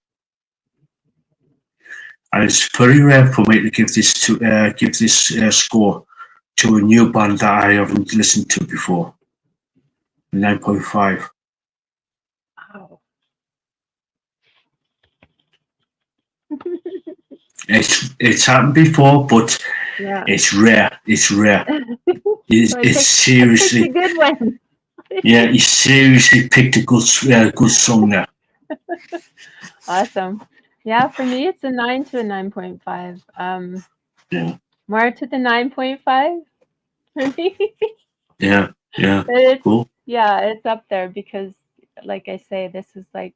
and it's very rare for me to give this score to a new band that I haven't listened to before. 9.5. wow. It's happened before, but it's rare. It's rare. It's seriously a good one. Yeah, you seriously picked a good song there. Awesome. Yeah, for me it's a 9 to a 9.5. More to the 9.5 for me. Yeah. But it's Cool. Yeah, it's up there because, like I say, this is like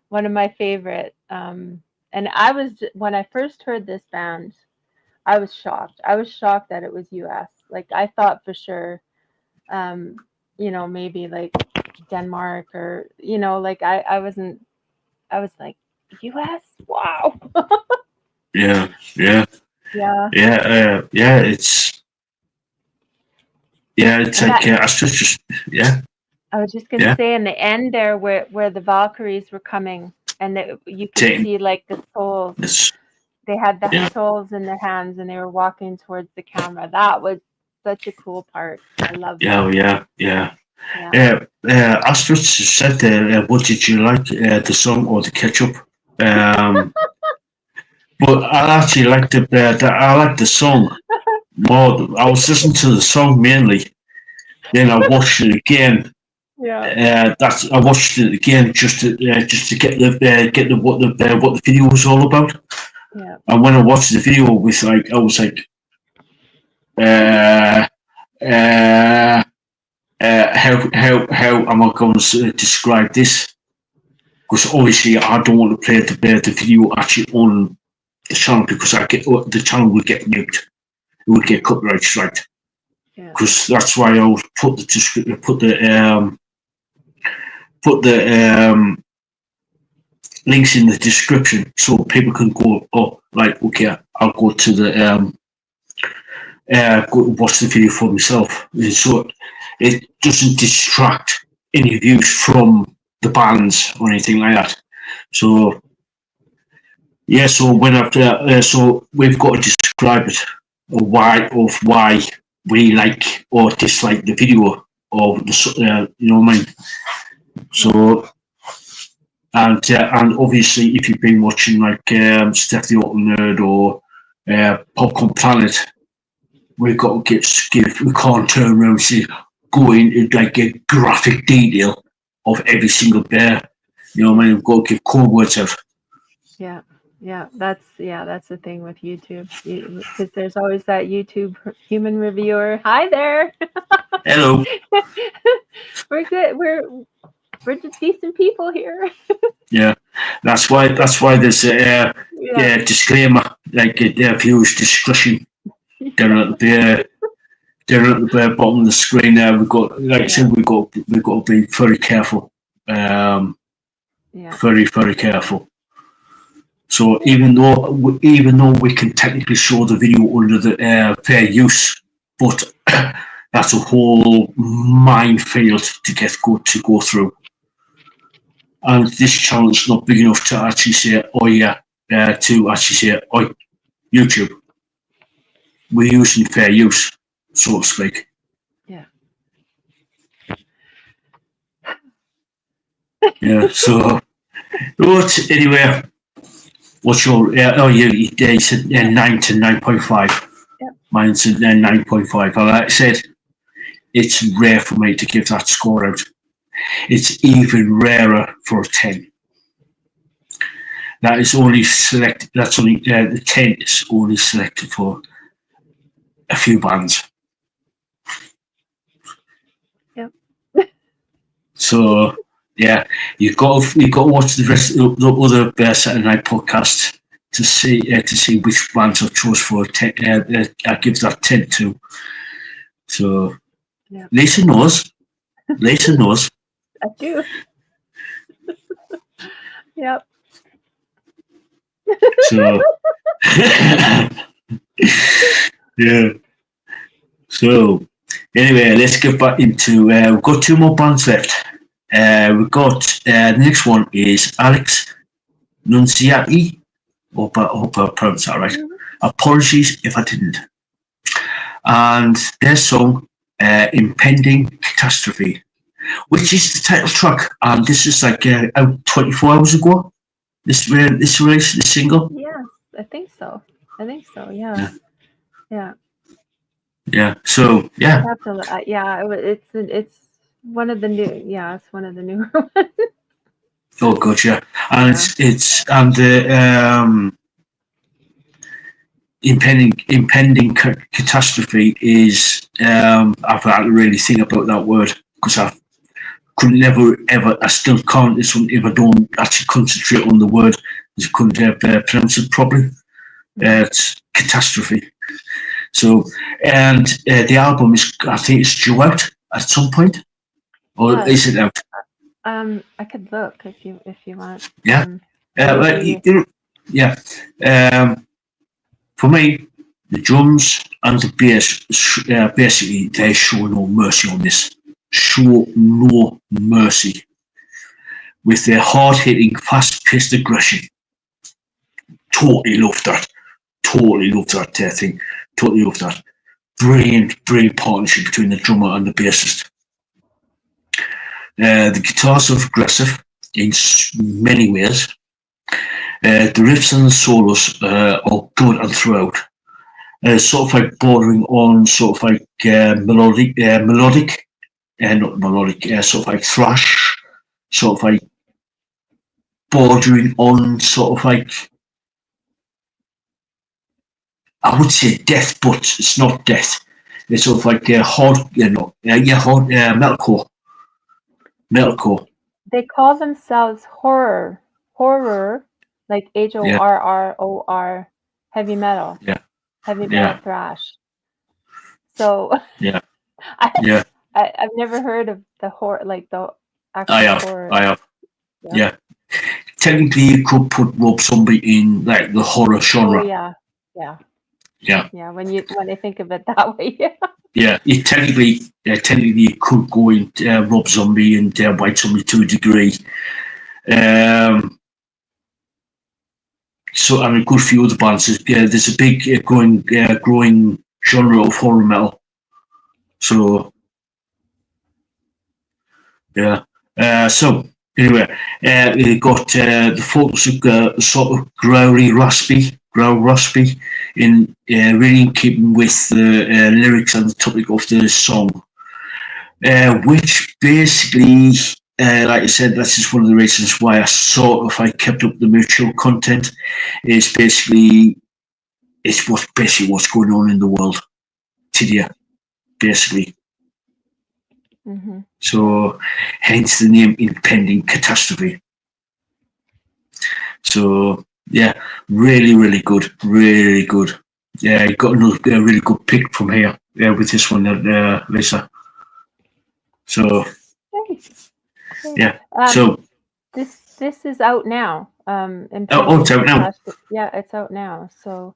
one of my favorite. And when I first heard this band, I was shocked. I was shocked that it was US. Like I thought for sure, maybe like Denmark or like I wasn't. I was like US. Wow. Yeah. It's like just I was just gonna say in the end there where the Valkyries were coming and you could Taking see like the souls. this. They had the Yeah, souls in their hands, and they were walking towards the camera. That was such a cool part. I love yeah, that. yeah, yeah. Yeah. Astrid said, "What did you like, the song or the ketchup?" Um, but I actually liked I liked the song more. I was listening to the song mainly. Then I watched it again. Yeah. I watched it again just to get the what the video was all about. Yeah. And when I watched the video, I was like, uh, uh, how am I going to describe this? Because obviously I don't want to play the video actually on the channel because the channel would get nuked. It would get copyright striked. Yeah. Because that's why I would put the description, put the links in the description so people can go. Oh, right, okay, I'll go to the go watch the video for myself. So it doesn't distract any views from the bands or anything like that. So yeah, so when after so we've got to describe it why we like or dislike the video of the you know what I mean. So and obviously if you've been watching like Steph the Auto Nerd or Popcorn Planet, we've got to we can't turn around and say, go into like a graphic detail of every single bear. You know what I mean? We've got to give code words out. Yeah. Yeah. That's the thing with YouTube. Because there's always that YouTube human reviewer. Hi there. Hello. We're good. We're just decent people here. Yeah, that's why there's a disclaimer like viewers discretion down at the bottom of the screen there. We've got like I said we've got to be very careful. Very very careful. So even though we can technically show the video under the fair use, but that's a whole minefield to go through. And this channel's not big enough to actually say, oh yeah, to actually say, oh, YouTube, we're using fair use, so to speak. Yeah. Yeah, so, but anyway, what's your, you said 9 to 9.5. Yep. Mine's 9.5. And like I said, it's rare for me to give that score out. It's even rarer for a 10. That is only selected. That's only the 10 is only selected for a few bands. Yep. So yeah, you've got to watch the rest of the other Saturday Night podcasts to see which bands I chose for. I give that 10 to. So Yep. Lisa knows. Lisa knows. I do. Yep. So yeah. So anyway, let's get back into. We've got 2 more bands left. We've got the next one is Alex Nunziati. Hope I pronounced that right. Apologies if I didn't. And their song, "Impending Catastrophe," which is the title track, and this is like out 24 hours ago. This release, this single. Yes, I think so. Yeah. Yeah. Yeah. So yeah. I have to, it's one of the new. Yeah, it's one of the newer ones. Oh god, yeah. And it's and the impending catastrophe is I've had to really think about that word because I could never ever, I still can't, if I don't actually concentrate on the word, I couldn't pronounce it properly. It's catastrophe. So, and the album is, I think it's due out at some point, or is it out? I could look if you want. Yeah. Yeah. For me, the drums and the bass, basically, they show no mercy on this. Show no mercy. with their hard-hitting, fast-paced aggression. Totally loved that. Totally loved that thing. Totally loved that. Brilliant partnership between the drummer and the bassist. The guitars are aggressive in many ways. The riffs and the solos are good and throughout. Sort of like bordering on sort of like melodic, not melodic, sort of like thrash, sort of like bordering on sort of like, I would say death, but it's not death. It's sort of like hard, hard metalcore. Metalcore. They call themselves horror, like HORROR, heavy metal, heavy metal thrash. So I've never heard of the horror, like the actual horror. I have. Yeah. Technically, you could put Rob Zombie in like the horror genre. Oh yeah. When I think of it that way, yeah. Technically, you could go in Rob Zombie and White Zombie to a degree. So, and a good few other bands. There's a big growing genre of horror metal. So, yeah. So anyway, we got the focus of sort of growl raspy, in really in keeping with the lyrics and the topic of the song, which basically, like I said, that's just one of the reasons why I kept up the mutual content. Is basically it's what's going on in the world today, basically. Mm-hmm. So, hence the name Impending Catastrophe. So, yeah, really good, really good. Yeah, you got another really good pick from here with this one, Lisa. So, yeah. So this is out now. it's out now. Yeah, it's out now. So.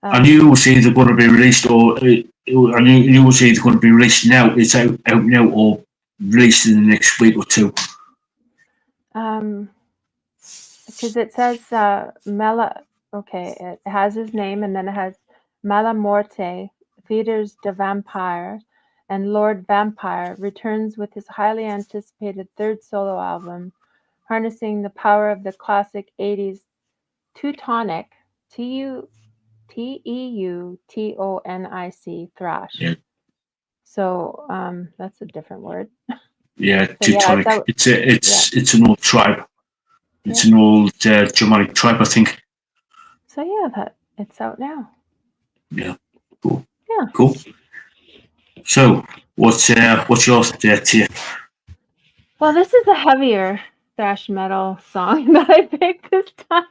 I knew it was either going to be released I knew it was either going to be released now. It's out now or released in the next week or two. Because it says Mela. Okay, it has his name, and then it has Mala Morte, Theaters de Vampire, and Lord Vampire returns with his highly anticipated third solo album, harnessing the power of the classic '80s Teutonic TEUTONIC thrash. Yeah. So that's a different word. Yeah, Teutonic. Yeah, it's an old tribe. It's an old Germanic tribe, I think. So yeah, it's out now. Yeah, cool. Yeah, cool. So what's your tier? Well, this is a heavier thrash metal song that I picked this time.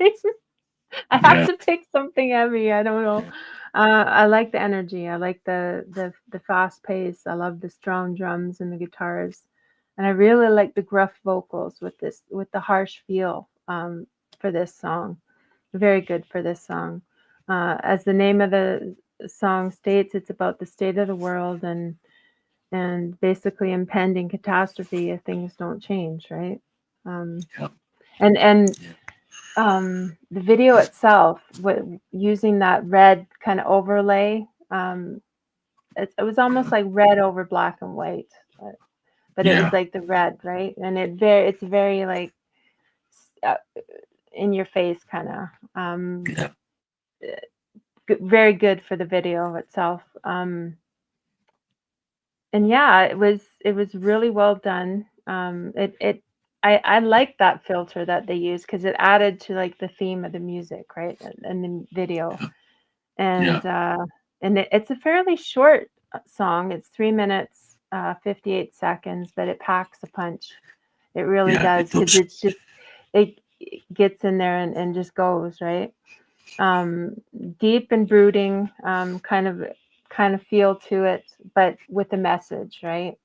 I have to pick something heavy. I don't know. I like the energy. I like the fast pace. I love the strong drums and the guitars, and I really like the gruff vocals with the harsh feel for this song. Very good for this song. As the name of the song states, it's about the state of the world and basically impending catastrophe if things don't change, right? And the video itself, using that red kind of overlay, it was almost like red over black and white, but it was like the red, right? And it's very like in your face kind of. Very good for the video itself. And yeah, it was really well done. I like that filter that they used because it added to like the theme of the music, right, and the video. And it's a fairly short song. It's 3 minutes 58 seconds, but it packs a punch. It really does, because it gets in there and just goes, right. Deep and brooding kind of feel to it, but with a message, right.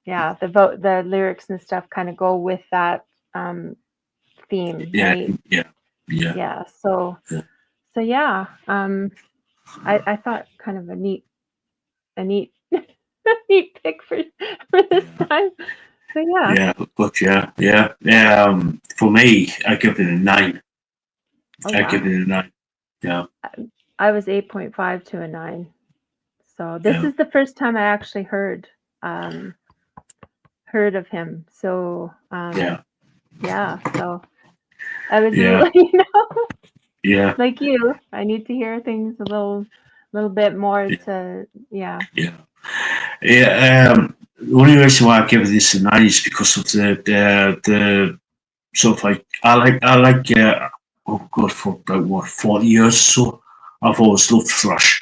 The lyrics and stuff kind of go with that theme, right? So yeah, I thought kind of a neat neat pick for this time. So yeah. For me, I give it a 9. Oh I give wow. it a 9. Yeah, I was 8.5 to a 9. So this yeah, is the first time I actually um, heard of him. So yeah, yeah. So I was, yeah, yeah, like you. I need to hear things a little bit more yeah, to yeah. yeah. Yeah. The only reason why I give this a 9 is because of the sort of like I like oh god, for about what 40 years or so, I've always loved thrash,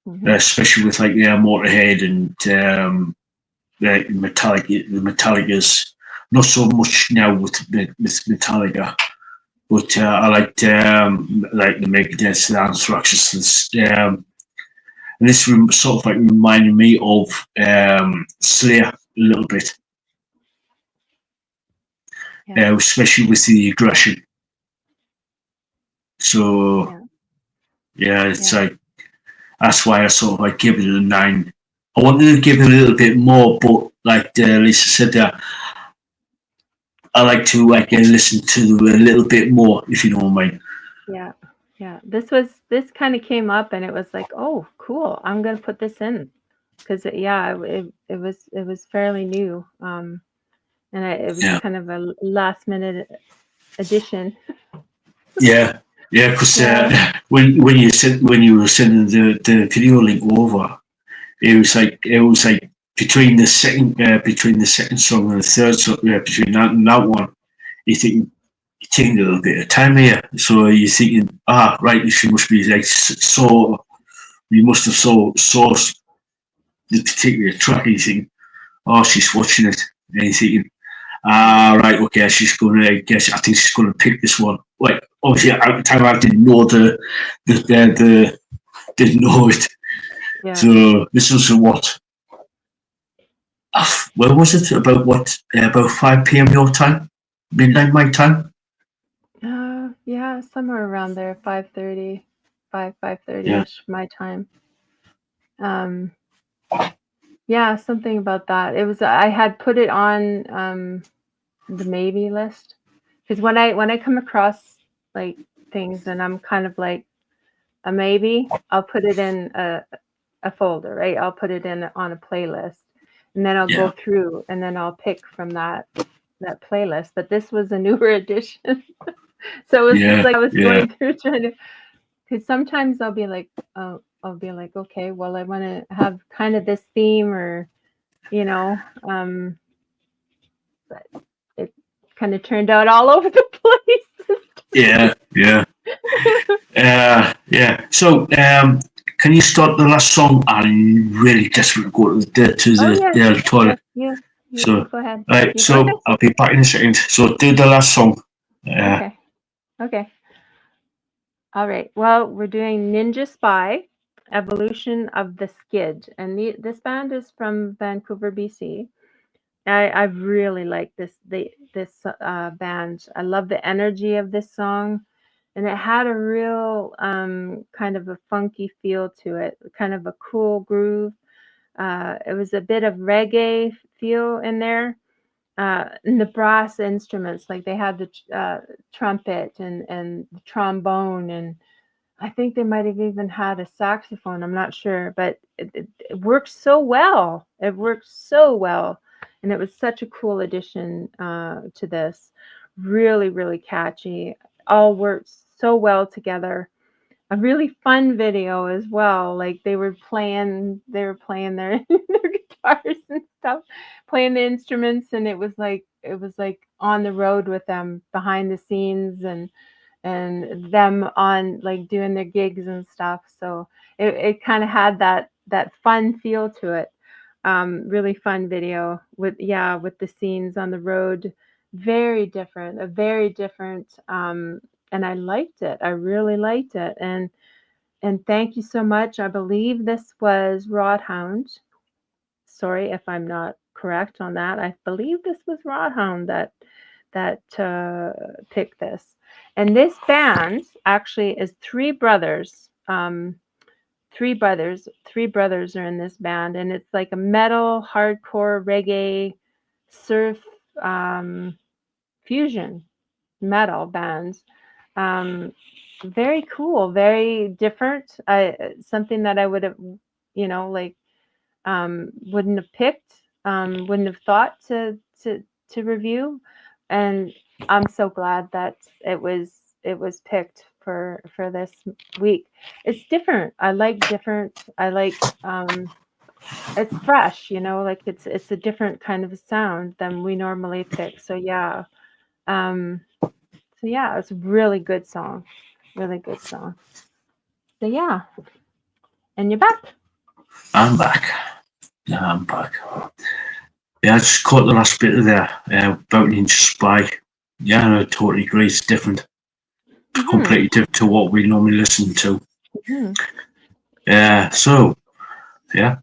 Hmm. especially with like Motorhead and the Metallicas. Not so much now with Metallica, but I liked like the Megadeth, the Anthrax, and this sort of like reminded me of Slayer a little bit, Yeah. especially with the aggression. So Yeah. yeah, it's Yeah. like that's why I sort of like give it a 9. I wanted to give it a little bit more, but like Lisa said, that I like to like listen to a little bit more, if you know what I mean. Yeah. Yeah. This kind of came up and it was like, oh, cool. I'm gonna put this in because yeah, it was fairly new. And it was Yeah, kind of a last minute addition. yeah, yeah. Because Yeah. when you were sending the video link over, it was like between the second song and the third song, between that and that one, you think you're taking a little bit of time here. So you're thinking, right, she must be like so. You must have sourced the particular track, and you think, she's watching it, and you're thinking, right, okay, she's going to guess. I think she's going to pick this one. Like obviously, at the time, I didn't know the didn't know it. Yeah. So this was what? Where was it? About what? About 5 p.m. your time, midnight my time. Yeah, somewhere around there, 5:30, 5:30 Yeah, ish my time. Um, yeah, something about that. It was I had put it on the maybe list because when I come across like things and I'm kind of like a maybe, I'll put it in a folder, right? I'll put it in on a playlist and then I'll go yeah, through and then I'll pick from that playlist. But this was a newer edition. So it was yeah, like I was yeah, going through trying to because sometimes I'll be like, okay, well, I want to have kind of this theme or, you know, but it kind of turned out all over the place. yeah, yeah. Yeah. So, can you start the last song? I'm really desperate to go to Oh the, yes, the toilet. yes, you So, go ahead. right. You go ahead. So I'll be back in a second. So do the last song. Uh, Okay, okay, all right. Well, we're doing Ninja Spy, Evolution of the Skid, and this band is from Vancouver, BC. I really like this band. I love the energy of this song, and it had a real kind of a funky feel to it, kind of a cool groove. It was a bit of reggae feel in there. And the brass instruments, like they had the trumpet and the trombone, and I think they might have even had a saxophone. I'm not sure, but it worked so well. It worked so well, and it was such a cool addition to this. Really, really catchy. All worked so well together. A really fun video as well. Like they were playing their their guitars and stuff, playing the instruments, and it was like on the road with them behind the scenes and them on like doing their gigs and stuff. So it kind of had that fun feel to it. Really fun video with with the scenes on the road. Very different, a very different and I liked it. I really liked it. And thank you so much. I believe this was Rodhound. Sorry if I'm not correct on that. I believe this was Rodhound that picked this. And this band actually is three brothers. Three brothers are in this band, and it's like a metal, hardcore reggae surf fusion metal bands. Very cool, very different. Something that I would have, like wouldn't have picked, wouldn't have thought to review, and I'm so glad that it was picked for this week. It's different. I like different. I like it's fresh, like it's a different kind of a sound than we normally pick. So yeah, it's a really good song, really good song. So yeah, and you're back. I'm back. Yeah, I'm back. Yeah, I just caught the last bit of there about Ninja Spy. Yeah, I totally agree. It's different, completely different to what we normally listen to. So, yeah.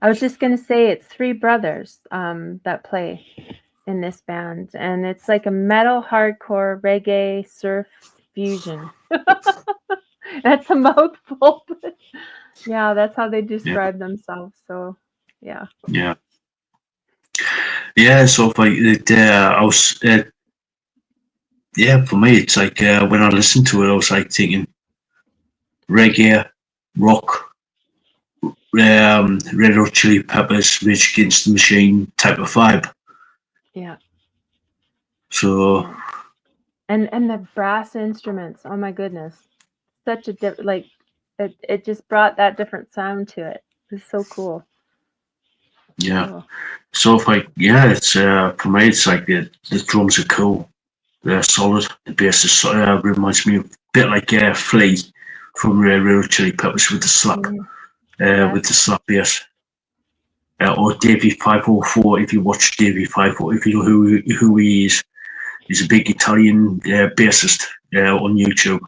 I was just gonna say it's three brothers that play in this band, and it's like a metal, hardcore, reggae, surf fusion. That's a mouthful, but yeah, that's how they describe themselves. So, yeah. Yeah. Yeah, so like I was, for me, it's like when I listened to it, I was like thinking reggae, rock, Red Hot Chili Peppers, Rage Against the Machine type of vibe. Yeah. So. Yeah. And the brass instruments, oh my goodness, such a it just brought that different sound to it. It's so cool. Yeah. Cool. So if it's for me, it's like the drums are cool. They're solid. The bass is reminds me a bit like Flea from Red Hot Chili Peppers with the slap, with the slap bass. Or Davey 504. If you watch Davey 504, if you know who he is, he's a big Italian bassist on YouTube.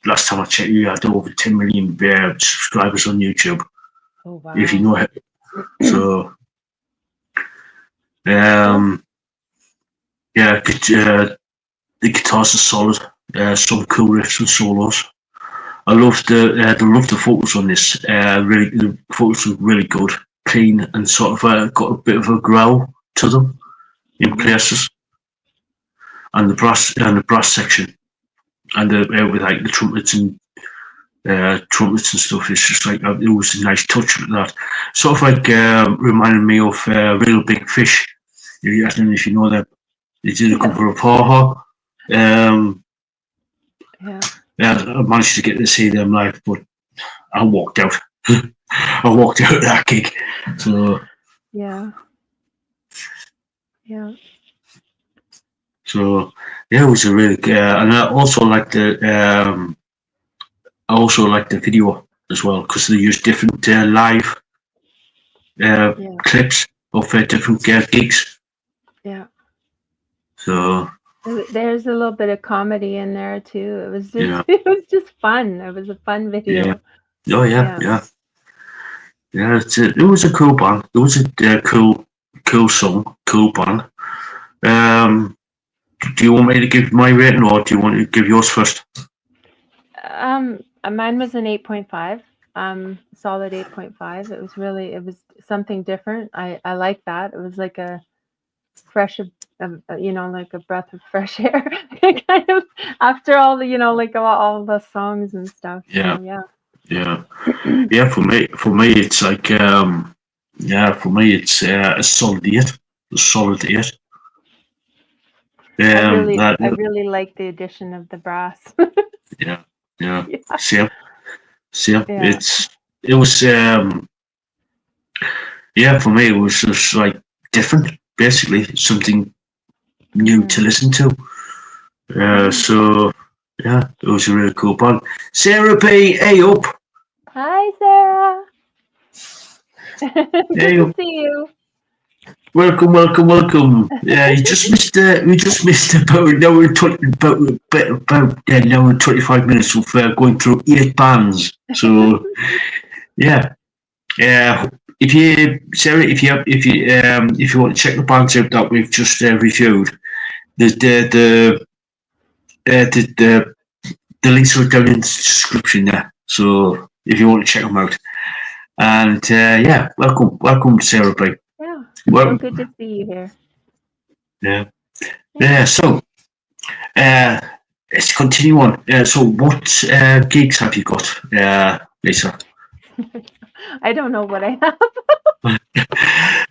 Last time I checked, he had over 10 million subscribers on YouTube. Oh wow! If you know it, so the guitars are solid. Some cool riffs and solos. I love the vocals on this. Really, the vocals are really good, clean, and sort of got a bit of a growl to them in places. And the brass section, and with like the trumpets and stuff. It's just like it was a nice touch with that. Sort of like reminded me of Real Big Fish. I don't know if you know them. They did a cover of Haha. I managed to get to see them live, but I walked out. I walked out of that gig. So yeah. So it was a really and I also like the video as well because they use different live clips of different gigs. Yeah. So there's a little bit of comedy in there too. It was just it was just fun. It was a fun video. Yeah. Oh yeah. It was a cool band. It was a cool song, cool band. Do you want me to give my rating, or do you want to give yours first? Mine was an 8.5. Solid 8.5. It was something different. I like that. It was like a fresh, like a breath of fresh air, kind of after all the, like all the songs and stuff. Yeah. So, yeah. For me, it's like for me, it's a solid 8. A solid 8. I really like the addition of the brass. yeah. Same. Yeah. It was for me, it was just like different, basically something new to listen to. So it was a really cool band. Sarah B, hey up. Hi, Sarah. Good to see you. Welcome. Yeah, we just missed about an hour and 25 minutes of going through 8 bands. So if you want to check the bands out that we've just reviewed, there's the links are down in the description there. So if you want to check them out, and welcome Sarah B. Yeah, So Well, good to see you here. yeah. So, uh, let's continue on. So, what gigs have you got, Lisa? I don't know what I have.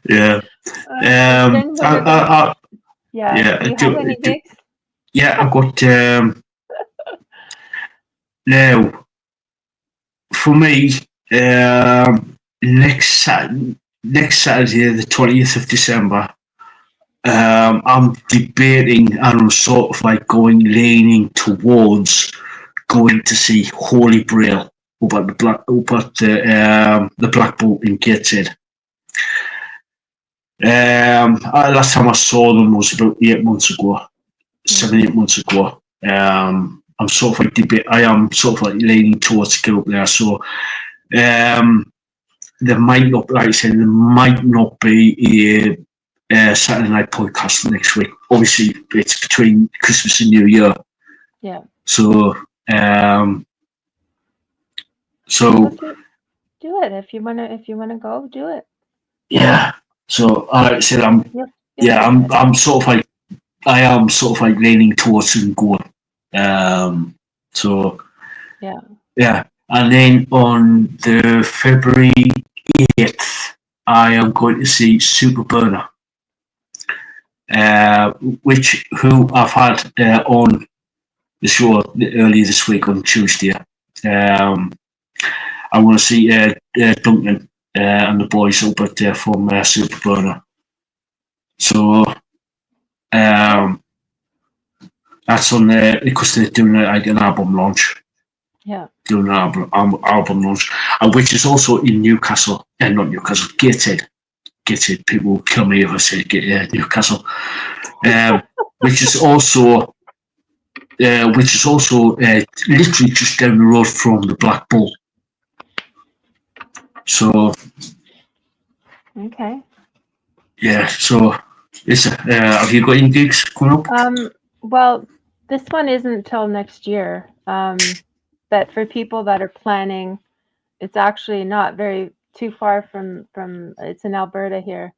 Yeah. Does anybody? Yeah. Yeah. Do you have any gigs? Yeah, I've got now for me next Saturday, the 20th of December. I'm debating, and I'm sort of like leaning towards going to see Holy Grail up at the Black Bull in Gateshead. Last time I saw them was about 8 months ago, 7 8 months ago. I'm sort of like I am sort of like leaning towards get up there. So um, there might not, like I said, there might not be a Saturday night podcast next week. Obviously, it's between Christmas and New Year. Yeah. So, Well, do it if you wanna go, do it. yeah. So, like I said, You'll I'm sort of like, I am sort of like leaning towards and going. So, yeah. yeah. And then on the February 8th, I am going to see Super Burner, who I've had on the show earlier this week on Tuesday. I want to see Duncan and the boys up at from Super Burner. So that's on there because they're doing like an album launch. Yeah. Doing an album launch, which is also in Newcastle, and not Newcastle, Gateshead. Gateshead. People will kill me if I say Newcastle. Which is also literally just down the road from the Black Bull. So Okay. yeah, so have you got any gigs coming up? Well, this one isn't till next year. But for people that are planning, it's actually not very too far from it's in Alberta here.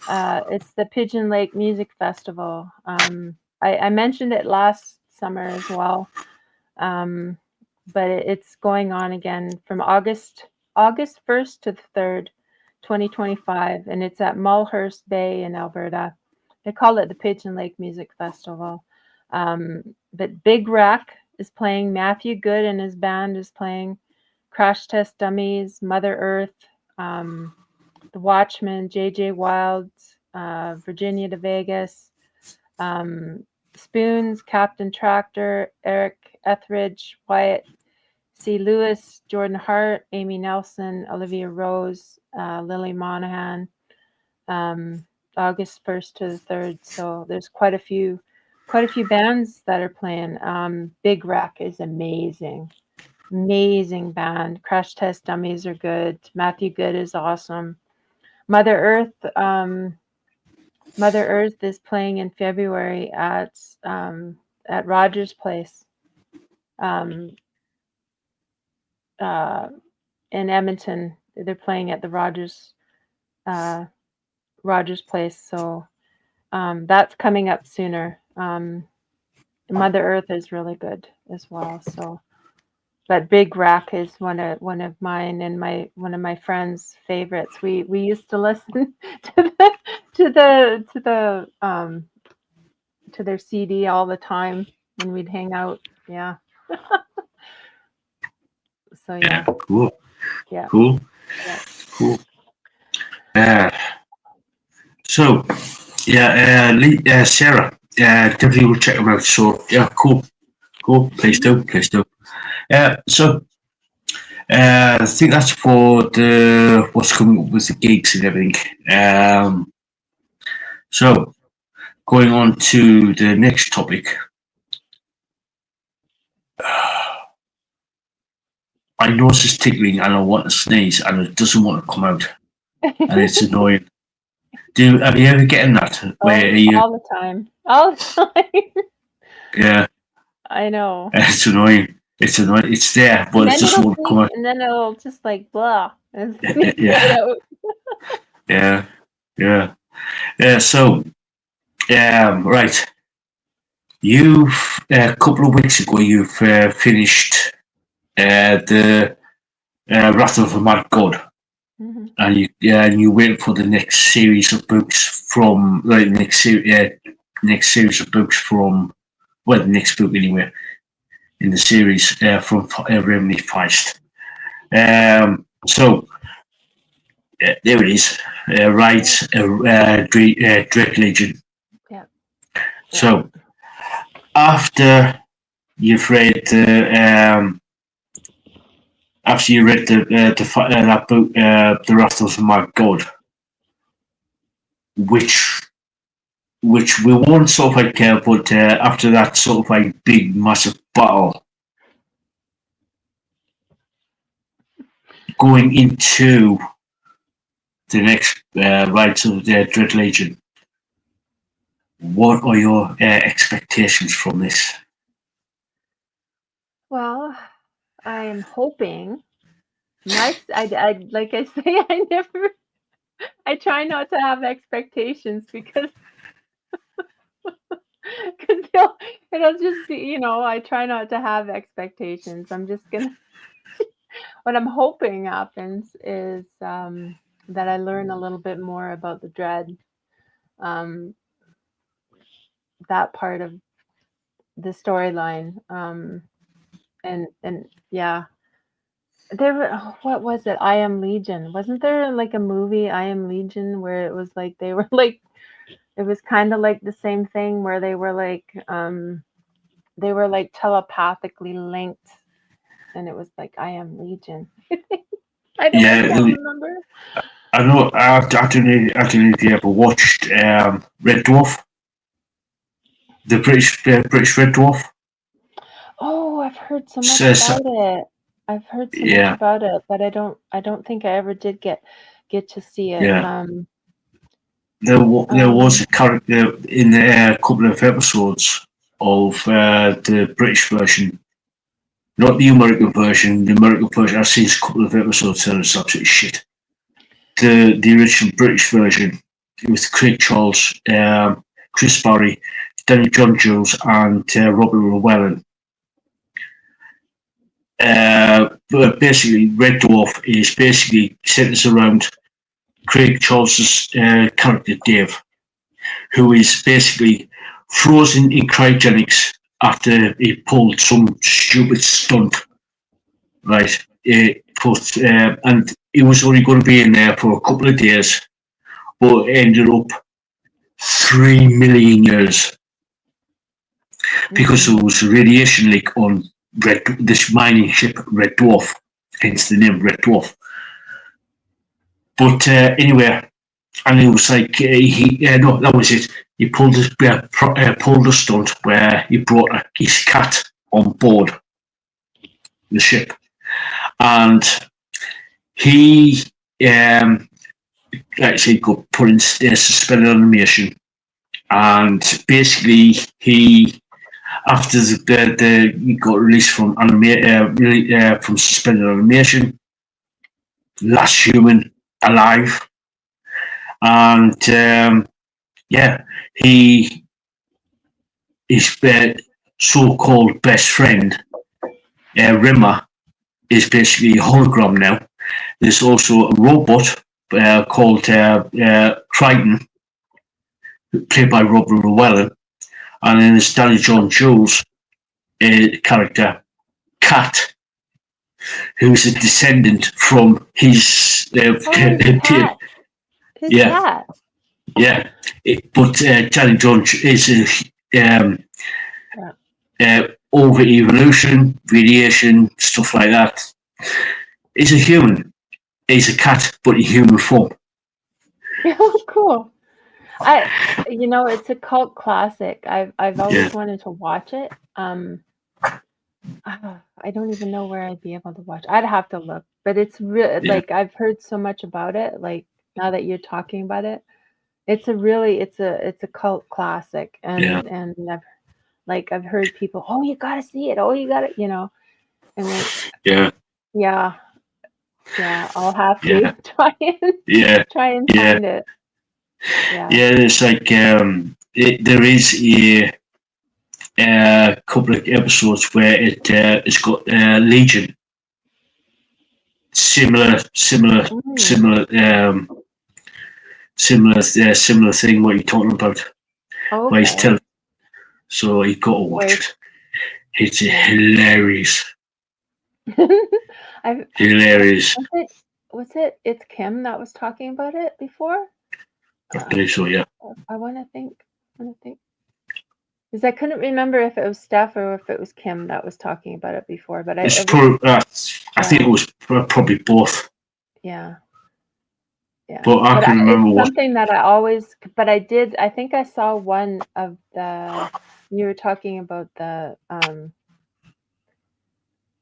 It's the Pigeon Lake Music Festival. I mentioned it last summer as well. But it's going on again from August 1st to the 3rd, 2025, and it's at Mulhurst Bay in Alberta. They call it the Pigeon Lake Music Festival. But Big Rack is playing. Matthew Good and his band is playing. Crash Test Dummies, Mother Earth, The Watchmen, J.J. Wild, Virginia de Vegas, Spoons, Captain Tractor, Eric Etheridge, Wyatt C. Lewis, Jordan Hart, Amy Nelson, Olivia Rose, Lily Monahan, August 1st to the 3rd. So there's quite a few bands that are playing. Big Rack is amazing. Amazing band. Crash Test Dummies are good. Matthew Good is awesome. Mother Earth is playing in February at Rogers Place in Edmonton. They're playing at the Rogers Place, so that's coming up sooner. Mother Earth is really good as well. So, but Big Rack is one of mine and one of my friends' favorites. We used to listen to their CD all the time when we'd hang out. Yeah. So yeah. Cool. Yeah. Cool. Yeah. Cool. So yeah, Sarah, definitely will check them out. So yeah, cool. Please do. So I think that's for the what's coming up with the gigs and everything. So going on to the next topic. My nose is tickling and I want to sneeze and it doesn't want to come out. And it's annoying. Have you ever getting that? All the time. All the time. Yeah. I know. It's annoying. It's there, but it just won't come out. And then it'll just like blah. Yeah. Yeah. So, right. You've a couple of weeks ago. You've finished the Wrath of the Mad God, Hmm. and you wait for the next series of books from next series of books from the next book anyway in the series from Remedy Feist. So there it is. Right, Dread Legion. Yeah. So after you've read after you read that book, The Wrath of the Mad God, which we won't sort of like, but after that sort of like big massive battle, going into the next Rides of the Dread Legion, what are your expectations from this? Well, I am hoping. I like I say, I never. I try not to have expectations because because it'll just be, I try not to have expectations. I'm just gonna. What I'm hoping happens is that I learn a little bit more about the dread, um, that part of the storyline, and yeah, what was it? I Am Legion. Wasn't there like a movie, I Am Legion, where it was like they were like it was kind of like the same thing where they were like telepathically linked, and it was like I Am Legion. I Yeah, can't remember. I know. I don't know if you ever watched Red Dwarf, the British Red Dwarf. Oh, I've heard so much So, about it. I've heard so much yeah, about it, but I don't think I ever did get to see it. yeah. There was Um, a character in a couple of episodes of the British version, not the American version. The American version, I've seen a couple of episodes and it's absolutely shit. The original British version with Craig Charles, Chris Barry, Danny John Jules, and Robert Llewellyn. But basically, Red Dwarf is basically centers around Craig Charles's character Dave, who is basically frozen in cryogenics after he pulled some stupid stunt, right? And he was only going to be in there for a couple of days, but it ended up 3 million years because mhm. there was a radiation leak on this mining ship, Red Dwarf, hence the name Red Dwarf. But anyway, and it was like no, that was it. He pulled a stunt where he brought his cat on board the ship, and he actually got put in suspended animation, and basically he after he got released from from suspended animation, last human alive, and yeah, he his so-called best friend Rimmer is basically a hologram now. There's also a robot called Crichton, played by Robert Llewellyn, and then there's Danny John Jules character Cat, who's a descendant from his Oh, his cat. His yeah, cat. yeah. But Danny John is Yeah. over evolution, radiation, stuff like that. He's a human. He's a cat, but in human form. Oh, cool. It's a cult classic. I've Yeah, always wanted to watch it. I don't even know where I'd be able to watch. I'd have to look, but it's real. yeah, Like I've heard so much about it. Like now that you're talking about it, it's a cult classic, yeah, and I've heard people, oh, you gotta see it. Oh, you gotta, and then yeah, yeah, yeah, I'll have to yeah, try and yeah, try and yeah. find it. Yeah. it's like there is a couple of episodes where it's got Legion, similar, similar, similar, similar thing. What you're talking about? Where he's Okay. telling, so you got to watch it. It's hilarious. Hilarious. Was it? It's Kim that was talking about it before. I believe so. Yeah. I want to think. Because I couldn't remember if it was Steph or if it was Kim that was talking about it before. But It's probably, I think it was probably both. Yeah. Yeah. But I can remember it's what. something that I always. But I think I saw one of the. You were talking about the.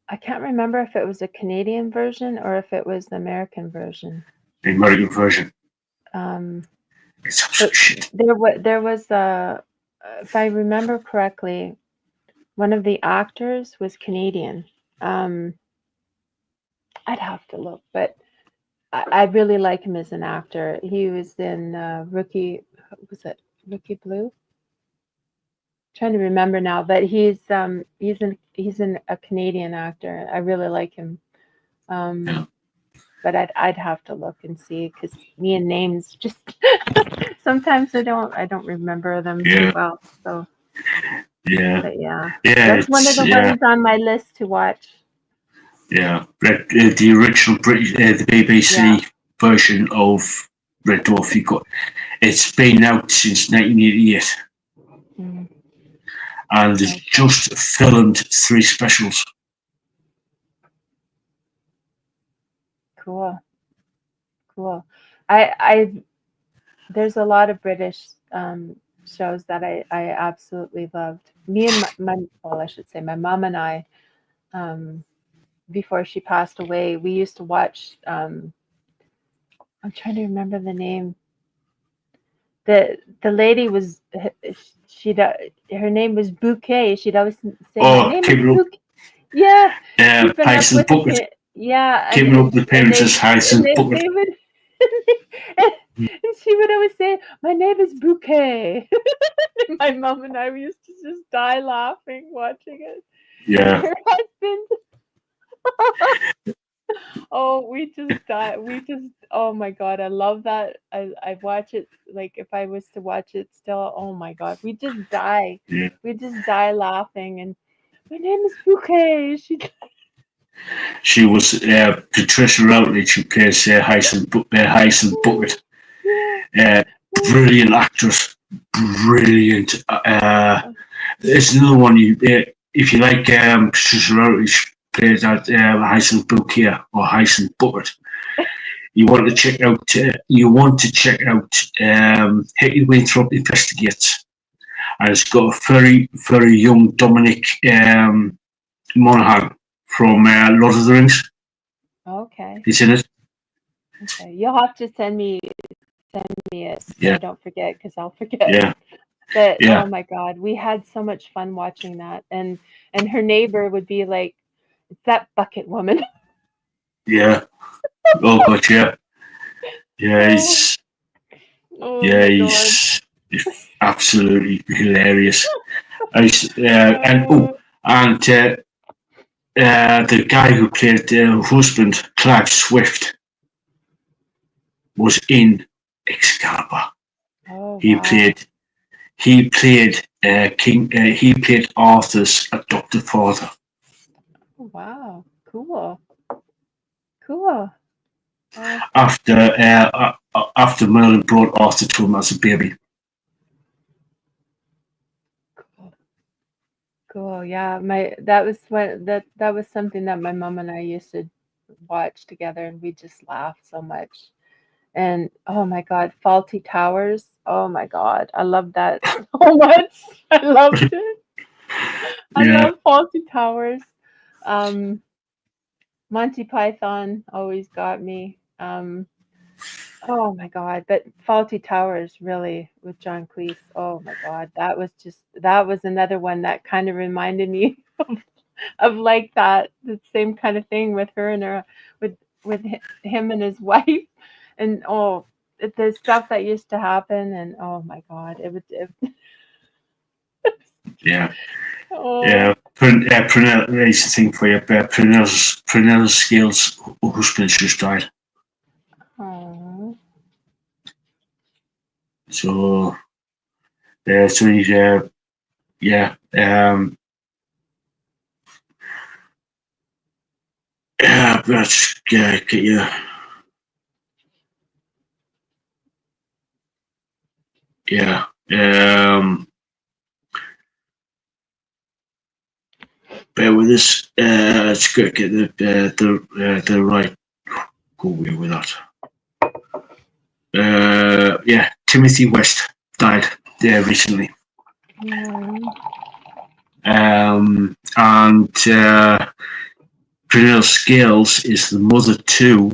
I can't remember if it was a Canadian version or if it was the American version. The American version. It's absolute shit. There was a, if I remember correctly, one of the actors was Canadian. I'd have to look, but I really like him as an actor. He was in Rookie. Was it Rookie Blue? Trying to remember now, but he's a Canadian actor. I really like him. But I'd have to look and see because me and names just sometimes I don't remember them too well. So but that's one of the ones on my list to watch. Yeah, the original British, the BBC version of Red Dwarf. It's been out since 1988, and they've just filmed 3 specials. Cool. I there's a lot of British shows that I absolutely loved. Me and I should say my mom and I, before she passed away, we used to watch. I'm trying to remember the name. The lady was her name was Bouquet. She'd always say my name is Bouquet. Yeah, Hyacinth Bucket. Keeping up with Parents' Hyacinth Bucket. And she would always say, "My name is Bouquet." My mom and I used to just die laughing watching it. Yeah. Her husband. Oh, we just die. Oh my God, I love that. I watch it, like if I was to watch it still, oh my God, we just die. Yeah. We just die laughing. And my name is Bouquet. She was Patricia Routledge, who plays Hyacinth Bucket. Brilliant actress. Brilliant. There's another one if you like Patricia Routledge plays at Hyacinth Bouquet or Hyacinth Bucket. You want to check out Hetty Winthrop Investigates, and it's got a very, very young Dominic Monaghan from Lord of the Rings. Okay. He's in it. Okay, you'll have to send me it so I don't forget, because I'll forget. Yeah. But oh my God, we had so much fun watching that, and her neighbor would be like, "It's that bucket woman." Yeah. Oh God, yeah. Yeah, he's absolutely hilarious. And the guy who played the husband, Clive Swift, was in Excalibur. Oh, he played he played Arthur's adopted father. Oh, wow, cool. After Merlin brought Arthur to him as a baby. Cool. Yeah, that was something that my mom and I used to watch together, and we just laughed so much. And oh my God, Faulty Towers. Oh my God, I loved that so much. I loved it. I love Faulty Towers. Monty Python always got me. Oh my God, but Faulty Towers really with John Cleese. Oh my God, that was another one that kind of reminded me of like the same kind of thing with her and with him and his wife. And the stuff that used to happen, and oh my god, it would. Yeah. Oh. Yeah. Here's the thing for you. Prunell's scales husband just died. Oh. So so he's yeah. Yeah, let's get you. Yeah. Bear with us. Let's get the right. Go away with that. Yeah, Timothy West died recently. And Pernell Scales is the mother to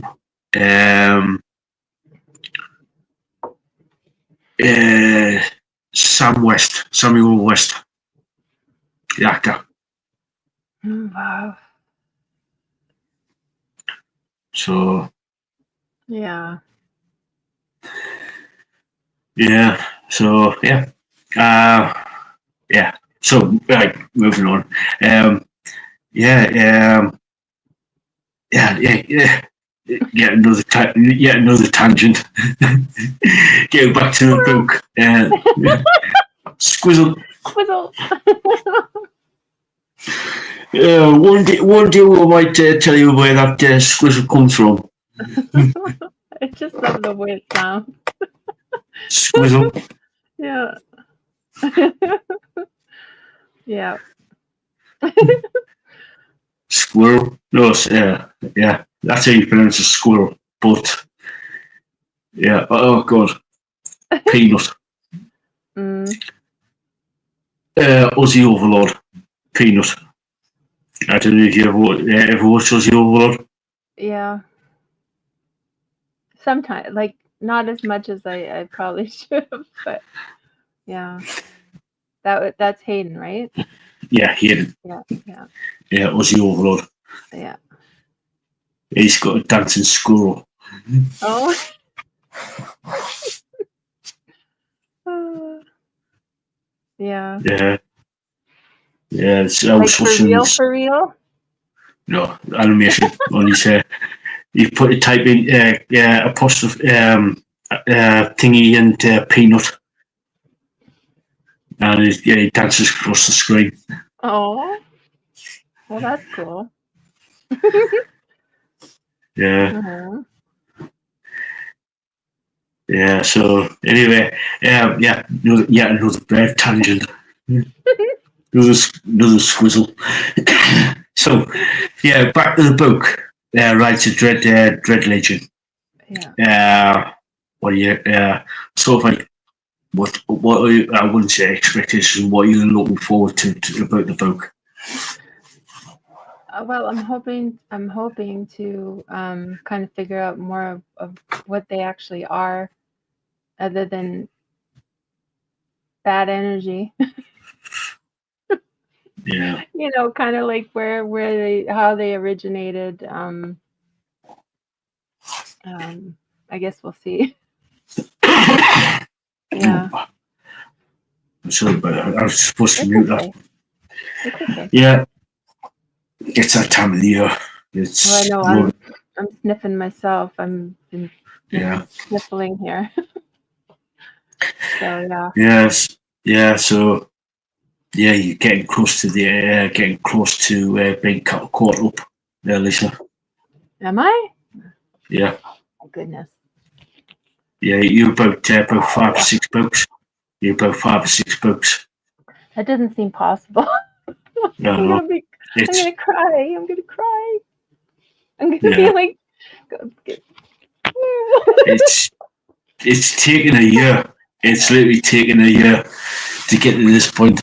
Samuel West, the actor. Wow. So Yeah. yeah, so yeah, yeah. So right, moving on. Yeah, yeah. Yet another tangent. Getting back to the book. Squizzle. One day I might tell you where that squizzle comes from. I just love the way it sounds. Squizzle. Yeah. Yeah. Squirrel. No, yeah. That's how you pronounce a squirrel. But yeah. Oh god. Peanut. Aussie Overlord. Peanut. I don't know if you ever watched Aussie Overlord. Yeah. Sometimes, like, not as much as I probably should have, but yeah. That's Hayden, right? Yeah, Hayden. Yeah. Yeah, Aussie Overlord. Yeah. He's got a dancing squirrel. Oh. Yeah. Yeah. Yeah, it's like for real? No, animation. Only say you put a type in apostrophe thingy and peanut, and he dances across the screen. Oh, well, that's cool. Yeah. Uh-huh. Yeah. So anyway, another bird tangent. another squizzle. So yeah, back to the book. Right to Dread Legion. Yeah. What do you sort of like what are you, I wouldn't say expectations. What are you looking forward to about the book? Well, I'm hoping to kind of figure out more of what they actually are, other than bad energy. Yeah. You know, kind of like how they originated. I guess we'll see. Yeah. I'm sorry about that. I was supposed to mute that. It's okay. Yeah. It's that time of the year. It's. Well, I know I'm sniffing myself. I'm been sniffling here. So yeah. Yes. Yeah. So yeah, you're getting close to being caught up there, Lisa. Am I? Yeah. Oh my goodness. Yeah, you're about 5 or 6 books. You're about 5 or 6 books. That doesn't seem possible. No, I'm gonna cry. I'm gonna cry. I'm gonna be like. It's taken a year. It's literally taken a year to get to this point.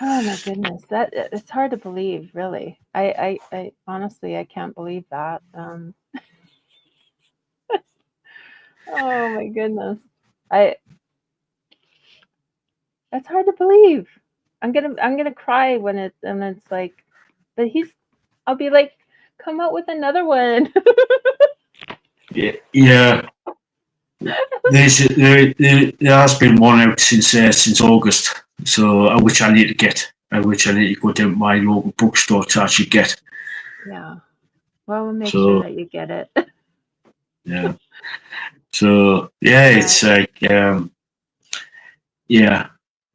Oh my goodness, it's hard to believe, really. I honestly, I can't believe that. Oh my goodness, that's hard to believe. I'm gonna cry when it's like, but I'll be like, come out with another one. Yeah. there has been one out since August, so which I need to get, which I need to go down to my local bookstore to actually get. Yeah. Well, we'll make So sure that you get it. yeah, so yeah, Yeah. it's like yeah,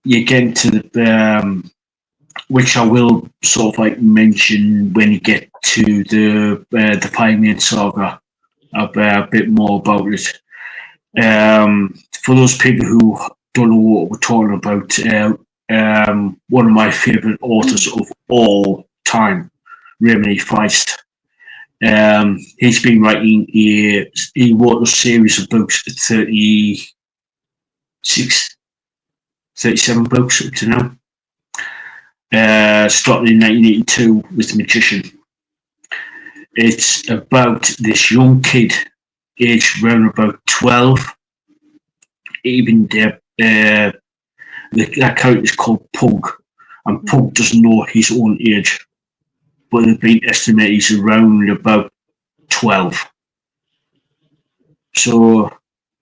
you get into the which I will sort of like mention when you get to the Pioneer Saga a bit more about it. For those people who don't know what we're talking about, one of my favourite authors of all time, Remy Feist. He's been writing he wrote a series of books, 36, 37 books up to now. Started in 1982 with The Magician. It's about this young kid, aged around about 12. Even that character is called Pug, and Pug doesn't know his own age, but they've been estimated he's around about 12. So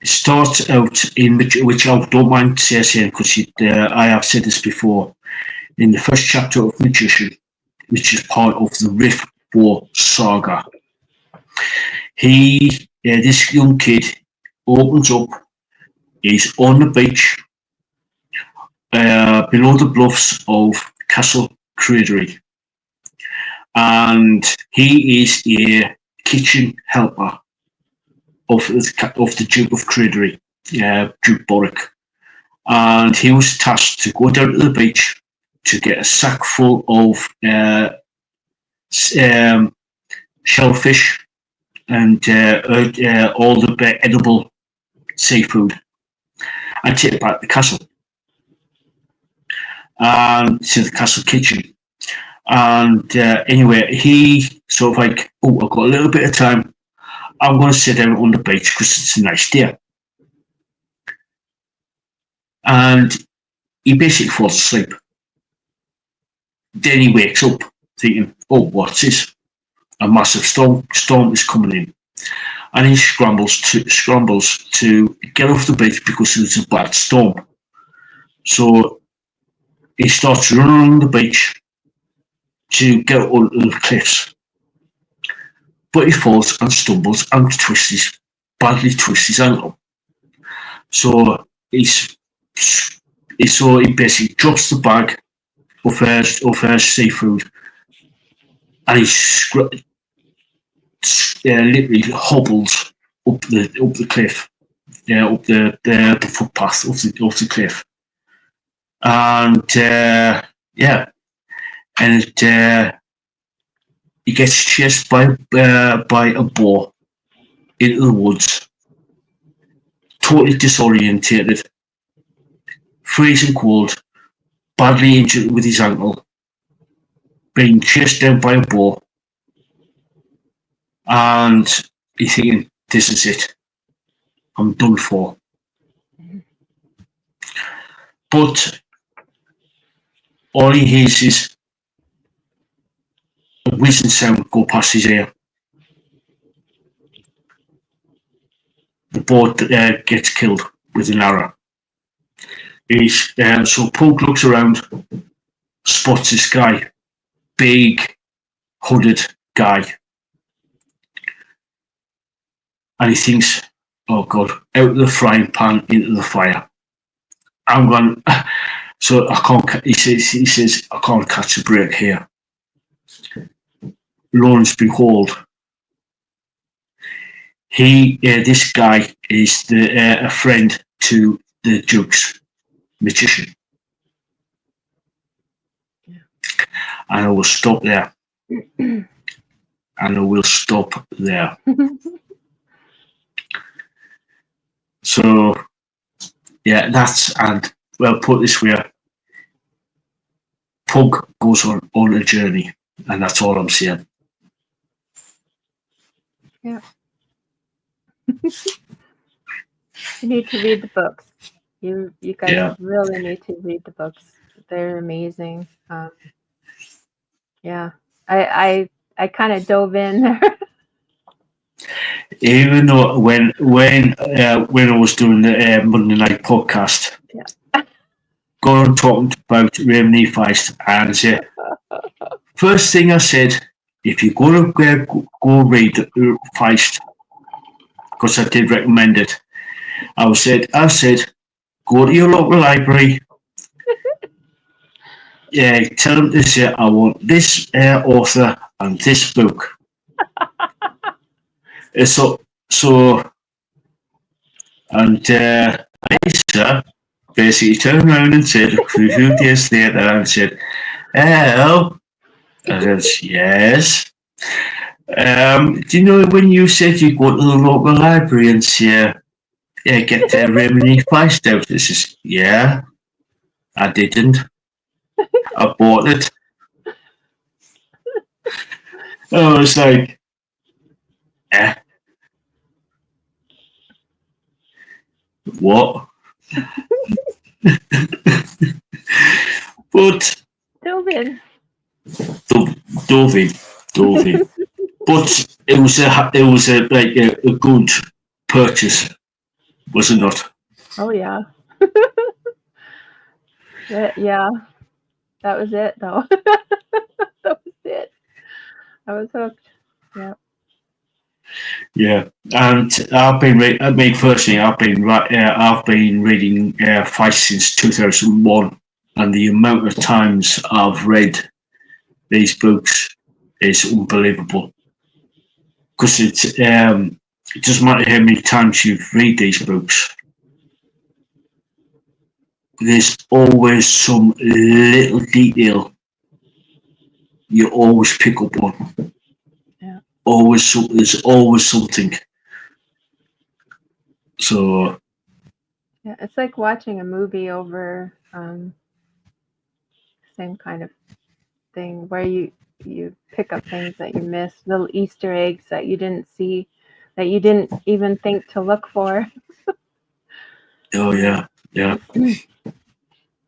it starts out in which I don't mind saying because I have said this before. In the first chapter of Magician, which is part of the Rift War saga, this young kid opens up. He's on the beach below the bluffs of Castle Cradery, and he is a kitchen helper of the Duke of Cradery, Duke Boric, and he was tasked to go down to the beach to get a sack full of shellfish and all the edible seafood, and take it back to the castle and to the castle kitchen. And anyway, he sort of like, oh, I've got a little bit of time. I'm going to sit down on the beach because it's a nice day. And he basically falls asleep. Then he wakes up thinking, oh, what's this? A massive storm is coming in. And he scrambles to get off the beach because there's a bad storm. So he starts running along the beach to get onto the cliffs. But he falls and stumbles and badly twists his ankle. So he basically drops the bag of her seafood, and he literally hobbles up the cliff, up the footpath of the cliff, and he gets chased by a boar into the woods, totally disorientated, freezing cold, badly injured with his ankle, being chased down by a boar, and he's thinking, this is it. I'm done for. But all he hears is a whizzing sound go past his ear. The boar gets killed with an arrow. So Pug looks around, spots this guy, big, hooded guy, and he thinks, oh God, out of the frying pan into the fire. I'm going. So I can't. He says I can't catch a break here. Lo and behold, this guy is a friend to the Duke's magician. Yeah. And I will stop there. And I will stop there. So, yeah, and well, put this way, Pug goes on a journey, and that's all I'm saying. Yeah. You need to read the books. You guys really need to read the books. They're amazing. Yeah, I kind of dove in there. Even though when I was doing the Monday night podcast, going talking about Remini Feist, and first thing I said, if you're going to go read Feist, because I did recommend it, I said, go to your local library. Yeah, tell them to say, I want this author and this book. So, and Lisa basically turned around and said, a few days later, and said, "Hello." I said, "Yes. Do you know when you said you go to the local library and say, get the Remini Feist out?" I says, "Yeah, I didn't. I bought it." I was like, eh, what? But Dovin. Dovey. But it was a good purchase, was it not? Oh yeah. Yeah. That was it though. That was it. I was hooked. Yeah. Yeah, and I've been personally, I've been reading Feist since 2001, and the amount of times I've read these books is unbelievable. Because it doesn't matter how many times you read these books, there's always some little detail you always pick up on. Yeah. There's always something. So Yeah, it's like watching a movie over same kind of thing where you pick up things that you missed, little Easter eggs that you didn't see, that you didn't even think to look for. oh yeah. Yeah.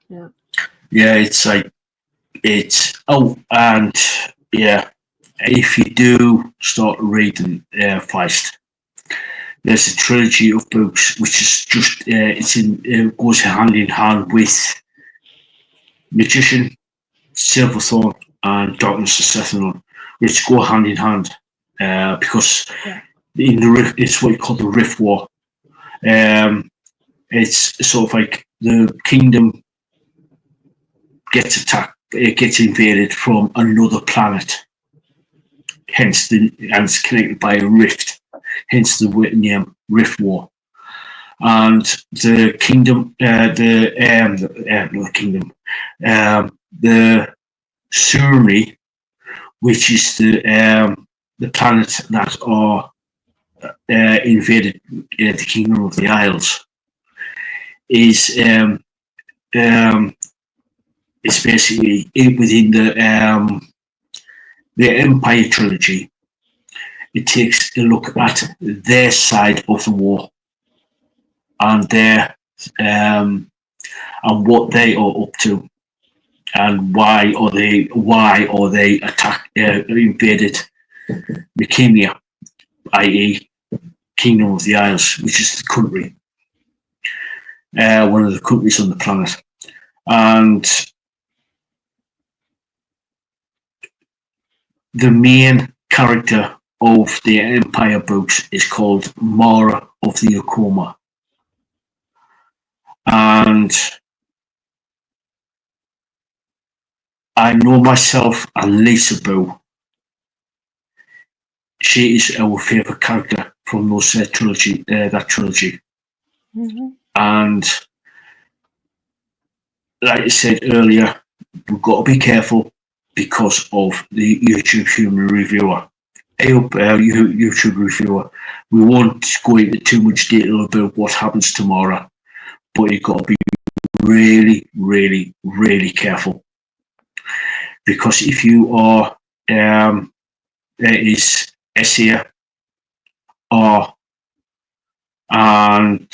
Yeah, it's like and yeah, if you do start reading Feist, there's a trilogy of books which is just goes hand in hand with Magician, Silverthorn, and Darkness of Sethanon, which go hand in hand because in the Rift, it's what you call the Rift War. It's sort of like the kingdom gets attacked, it gets invaded from another planet. Hence, and it's connected by a rift. Hence the name Rift War. And the kingdom, not the kingdom, the Surmi, which is the planet that are invaded the kingdom of the Isles, is it's basically within the Empire trilogy. It takes a look at their side of the war and their and what they are up to, and why are they invaded Mechania, i.e. Kingdom of the Isles, which is the country, one of the countries on the planet. And the main character of the Empire books is called Mara of the Okoma. And I know myself and Lisaboo. She is our favourite character from those trilogy. That trilogy. Mm-hmm. And like I said earlier, we've got to be careful because of the YouTube human reviewer. YouTube reviewer. We won't go into too much detail about what happens tomorrow, but you've got to be really, really, really careful. Because if you are, there is Essia, or, and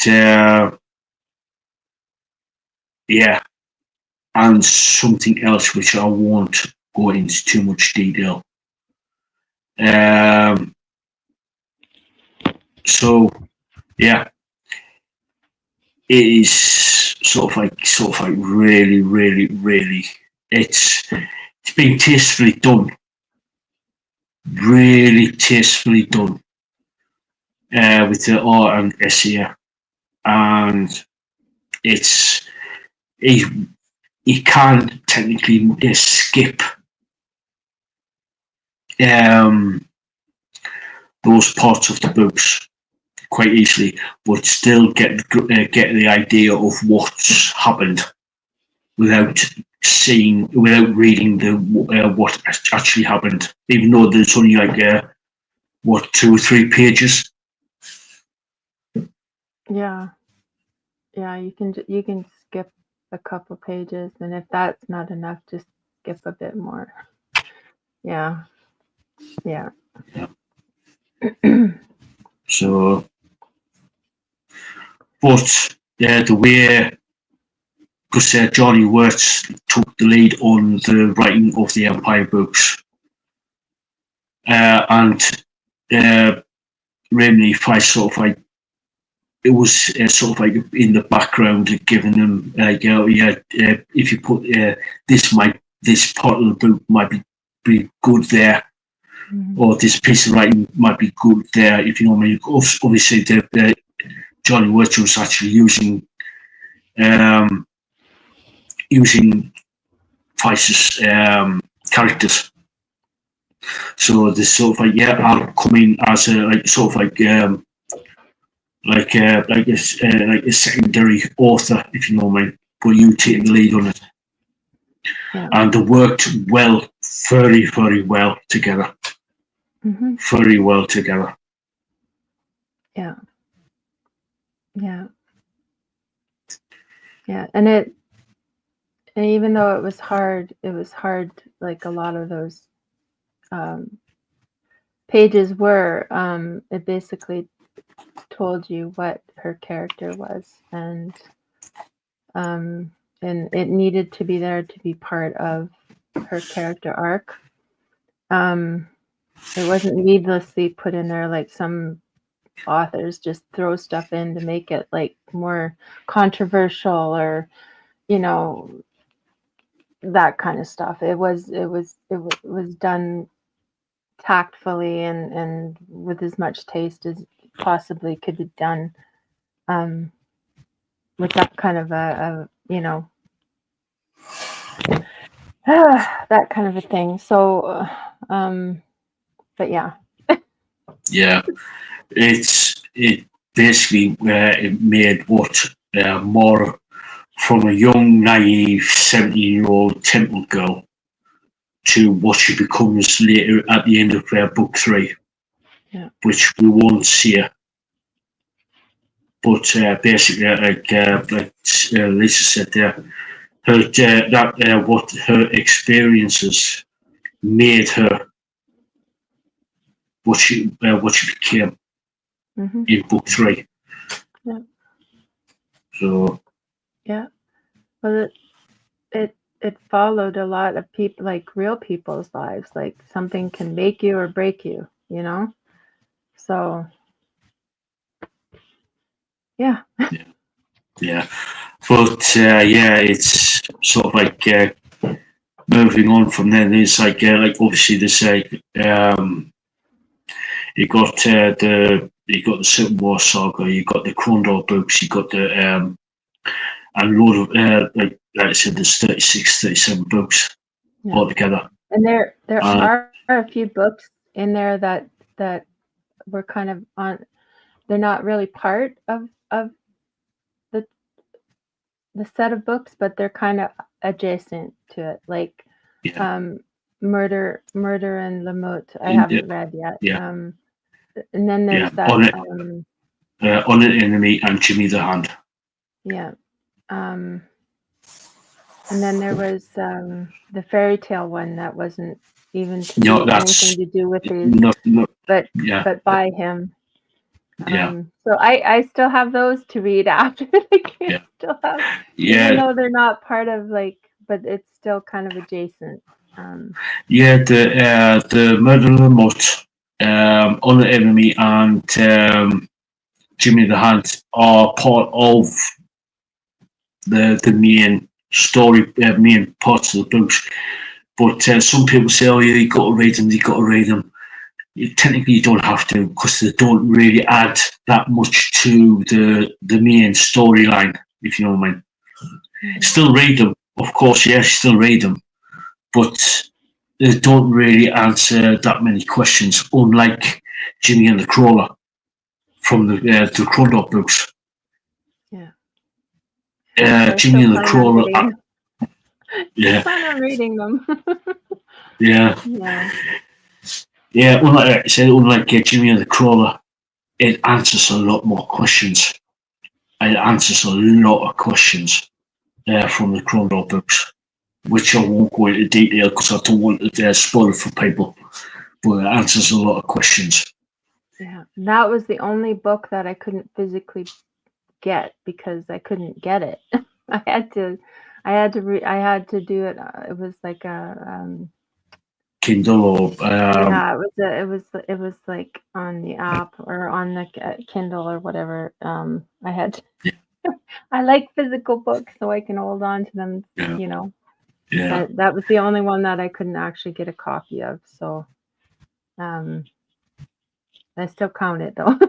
yeah, and something else which I won't go into too much detail. So yeah, it is sort of like really, really, really. It's been tastefully done, really tastefully done with the art and essay, and it's you can technically skip um, those parts of the books quite easily, but still get the idea of what's happened without without reading the what actually happened. Even though there's only like 2 or 3 pages. Yeah, yeah. You can skip a couple pages, and if that's not enough, just skip a bit more. Yeah, yeah. So, but the way, because Johnny Wirtz took the lead on the writing of the Empire books, and Raymond Feist sort of like it was sort of like in the background, giving them like, if you put this part of the book might be good there, or this piece of writing might be good there. If you know what I mean. Obviously, Johnny Wirtz was actually using Feist's characters. So this sort of like, I'll come in as a like sort of like a secondary author, if you know what I mean. But you take the lead on it, and they worked well, very, very well together. Very well together. Yeah. Yeah. Yeah. And even though it was hard, like a lot of those pages were, it basically told you what her character was, and it needed to be there to be part of her character arc. It wasn't needlessly put in there like some authors just throw stuff in to make it like more controversial, or that kind of stuff. It was done tactfully and with as much taste as possibly could be done, with that kind of a that kind of a thing. So but yeah. Yeah, it basically it made what more from a young, naive 17-year-old temple girl to what she becomes later at the end of book 3, which we won't see her. But basically, like Lisa said there, what her experiences made her what she became in book 3. Yeah. So yeah, well, it followed a lot of people, like real people's lives. Like something can make you or break you, So yeah. Yeah, but it's sort of like moving on from there. There's like obviously there's you got the Civil War saga, you got the Crondor books, you got the and a load of like I said, there's 36, 37 books altogether. And there are a few books in there that were kind of on. They're not really part of the set of books, but they're kind of adjacent to it, like Murder and Lamont. I haven't read yet. And then there's that On an Enemy and Jimmy the Hand. Yeah. And then there was the fairy tale one that wasn't even anything to do with these, but by him. So I still have those to read after the kids still have, even though they're not part of but it's still kind of adjacent. The Murder of the Mutt, On the Enemy, and Jimmy the Hand are part of the main story, main parts of the books. But some people say, "Oh, yeah, you got to read them. You got to read them." Technically, you don't have to because they don't really add that much to the main storyline. If you know what I mean. Still read them, of course. Yes, still read them, but they don't really answer that many questions. Unlike Jimmy and the Crawler from the Crawler books. Yeah. I Jimmy still and the plan on Crawler. reading. Yeah, Plan on reading them. yeah, Yeah. yeah. Unlike I said, unlike Jimmy and the Crawler, it answers a lot more questions. It answers a lot of questions from the Crawler books, which I won't go into detail because I don't want to spoil it for people. But it answers a lot of questions. Yeah. That was the only book that I couldn't physically get because I couldn't get it. I had to I had to do it. It was like a Kindle or yeah, it was like on the app or on the Kindle or whatever. I had yeah, I like physical books so I can hold on to them, yeah, you know. yeah, That was the only one that I couldn't actually get a copy of. So um I still count it though.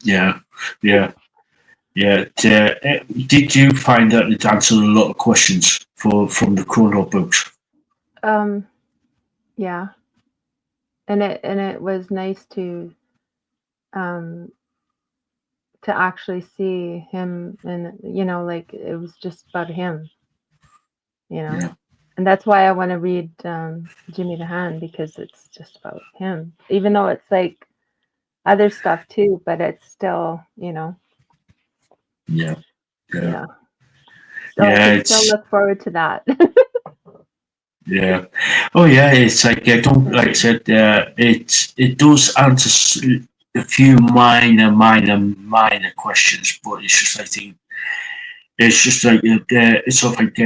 yeah, yeah, yeah. Did you find that it answered a lot of questions from the Crawler books? um yeah. And it was nice um to actually see him, and like it was just about him, you know. Yeah, And that's why I want to read Jimmy the Hand, because it's just about him, even though it's like other stuff too, but it's still, yeah, yeah, yeah. So I yeah. can still It's look forward to that. yeah. Oh yeah. It's like I don't like I said. It does answer a few minor questions, but it's just I think it's just like it's sort of like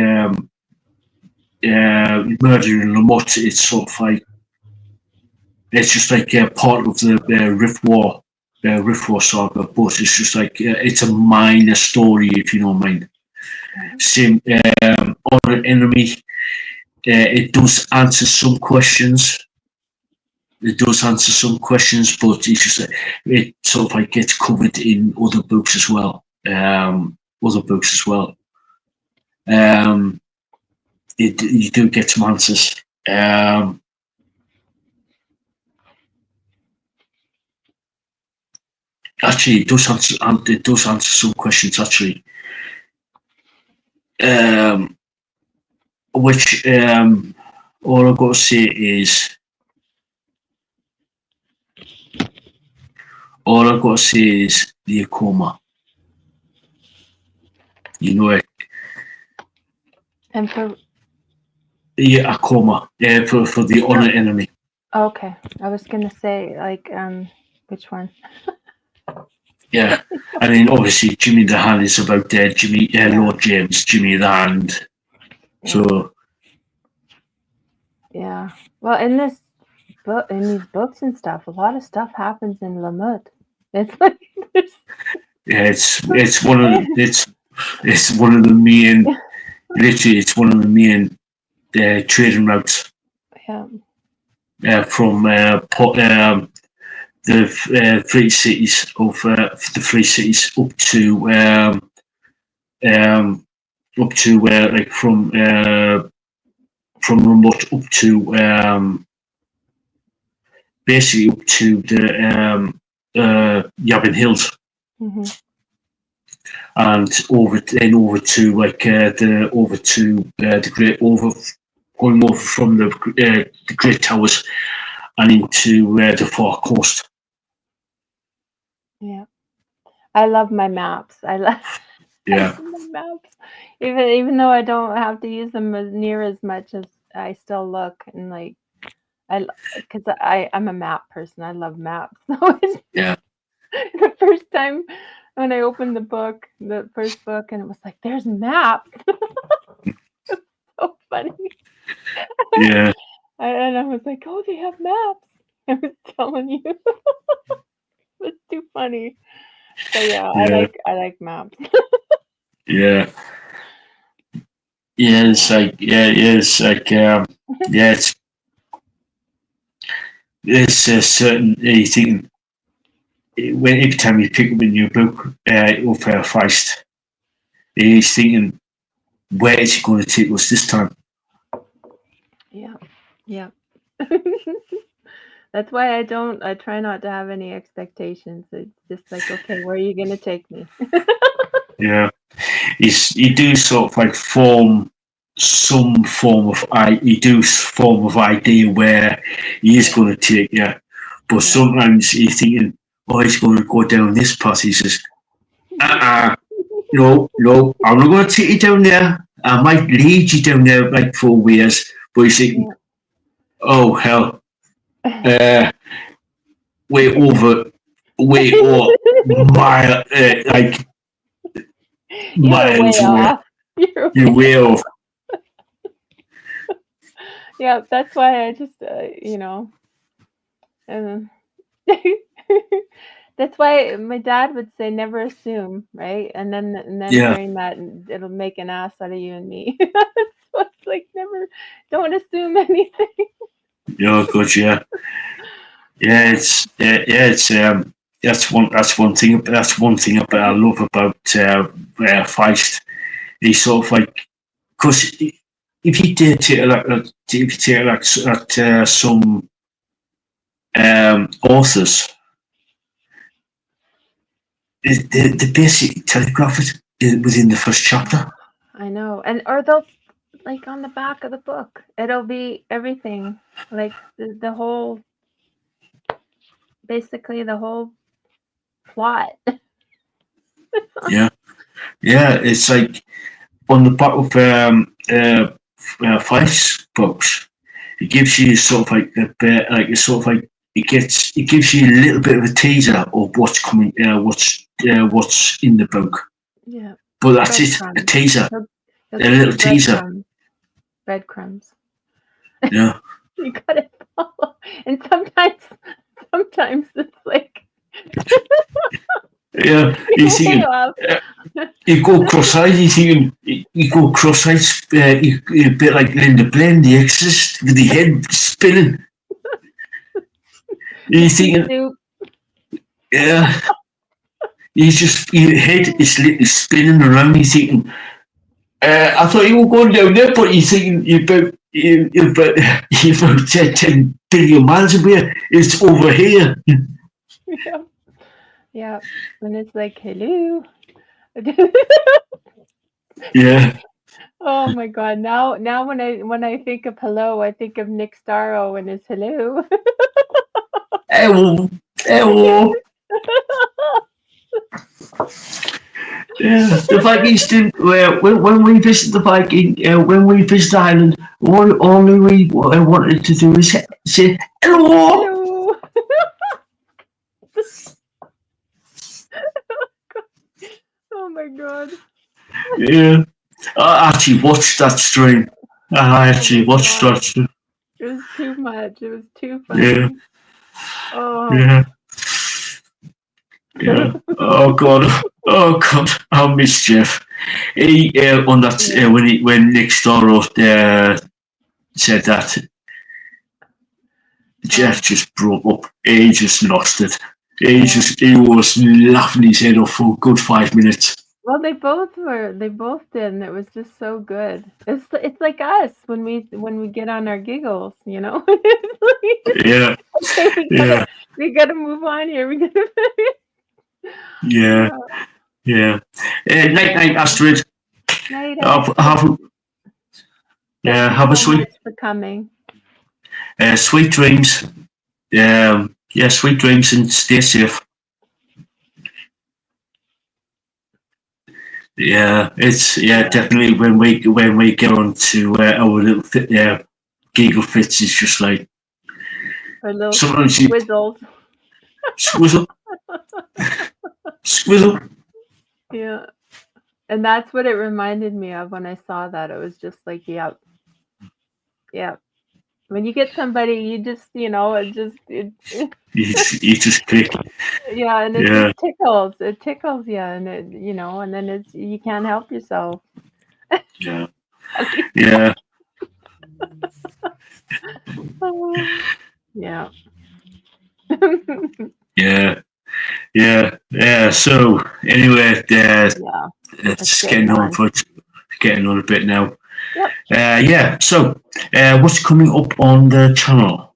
Murder in Lamont. It's sort of like it's just like part of the Rift War saga, but it's just like it's a minor story, if you know what I mean. Same on an enemy, it does answer some questions. It does answer some questions, but it's just it sort of like gets covered in other books as well. Other books as well. Um, you do get some answers. Actually, it does answer some questions. Actually, um, which all I've got to say is the Akoma. You know it. And for Yeah, Akoma. Yeah, for the no, honor enemy. okay, I was gonna say like which one? Yeah, and then obviously Jimmy the Hand is about Jimmy Yeah, Lord James, Jimmy the Hand. yeah, So yeah. Well, in this book, in these books and stuff, a lot of stuff happens in Lamut. It's like there's yeah, it's one of the main. Literally, it's one of the main trading routes yeah, from the free cities of the free cities up to like from remote up to basically up to the Yavin Hills hmm and over to like the great over going over from the Great Towers and into the far coast. yeah. I love my maps. I Yeah, love my maps. Even though I don't have to use them as near as much, as I still look and like because I'm a map person. I love maps. So yeah, the first time when I opened the first book, and it was like, "There's maps." So funny. yeah, And I was like, "Oh, they have maps." I was telling you, it was too funny. So yeah, Yeah, I like maps. yeah, yeah. It's like yeah, it's a certain you think when every time you pick up a new book of Feist, he's thinking, where is he going to take us this time? Yeah, yeah. That's why I try not to have any expectations. It's just like, okay, where are you gonna take me? Yeah, you do sort of like form some form of you do form of idea where he is Yeah, going to take you, but yeah. sometimes you're thinking, oh, he's going to go down this path. He says, no, no, I'm not going to take you down there. I might lead you down there like 4 years, but you're thinking, oh hell, uh, way over, way or mile, like You're way miles away. off. You're You're way way off. Yeah, that's why I just and that's why my dad would say never assume, right? And then Yeah, hearing that it'll make an ass out of you and me. So it's like never don't assume anything. you're good. Yeah, yeah. Yeah. It's that's one thing about I love about Feist. He's sort of like, because if you did take if you take some authors, they basically telegraph it within the first chapter. I know. And or they'll like on the back of the book, it'll be everything. Like the whole basically the whole plot. Yeah, yeah. It's like on the back of Feist books, it gives you sort of like a bit, like it's sort of like it gives you a little bit of a teaser of what's coming, what's in the book. Yeah. But that's it, a Breadcrumbs. teaser, He'll a give you little teaser. breadcrumbs. Breadcrumbs. Yeah, You gotta follow. And sometimes it's like yeah. You you're way thinking, off. you go cross-eyed. You thinking, you go cross-eyed. You a bit like Linda Blaine, The Exorcist, with the head spinning. The You pea thinking, soup. yeah. You just your head is literally spinning around. You thinking, I thought you were going down there, but you thinking you're about 10 billion miles away. It's over here. Yeah. Yeah. And it's like, hello. Yeah. Oh my God. Now when I think of hello, I think of Nick Starro and his hello. Hello. Hello. Yeah. The Vikings did when we visited the Viking, when we visited Ireland, all we wanted to do is say hello. Hello. Oh my God. Yeah. I actually watched that stream. I Oh actually my watched God. that stream. It was too much. It was too Yeah. funny. Oh. Yeah. Yeah. Oh God. Oh God. I miss Jeff. He on that Yeah. when Nick Storrow said that, Oh. Jeff just broke up. He just lost it. Yeah. He was laughing his head off for a good 5 minutes. Well, they both were. They both did, and it was just so good. It's like us when we get on our giggles, you know. Yeah. Okay, Yeah. we gotta move on here. We gotta. Yeah. Yeah. Yeah. Night night Astrid. Night, Astrid. Have Thank yeah, you have a so sweet much for coming. sweet dreams. Yeah, sweet dreams and stay safe. Yeah, it's Yeah. definitely when we get on to our little giggle fits, it's just like Our little sometimes you squizzles. squizzle, squizzle. Yeah. And that's what it reminded me of when I saw that. It was just like, yep, yep. When you get somebody, you just, You just click. yeah, and it Yeah, just tickles. It tickles you, and and then you can't help yourself. yeah, yeah, Yeah. yeah, yeah. So anyway, Yeah, it's it's getting getting on on. for getting on a bit now. Yep. Yeah. So what's coming up on the channel?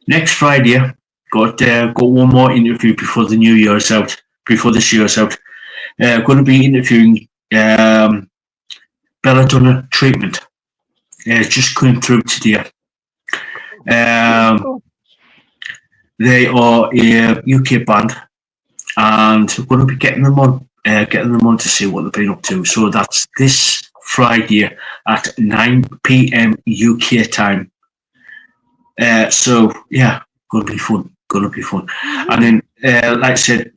Next Friday, got one more interview before the new year's out. Before this year's out, going to be interviewing Belladonna Treatment. It's just coming through today. Um, Cool. they are a UK band, and we're going to be getting them on to see what they've been up to. So that's this Friday at 9 p.m. UK time. So yeah, going to be fun. Going to be fun. And then, like I said,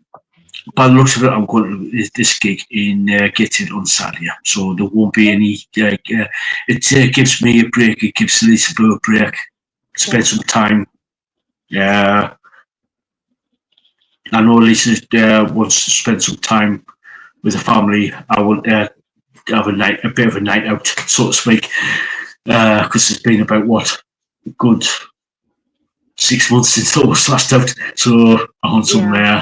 by the looks of it, I'm going to this gig in Gateshead on Saturday, so there won't be any. It gives me a break. It gives Lisaboo a break. Spend Yeah. some time. Uh, I know Lisa wants to spend some time with the family. I will have a bit of a night out, so to speak, because it's been about what good 6 months since I was last out. So I want some. Yeah.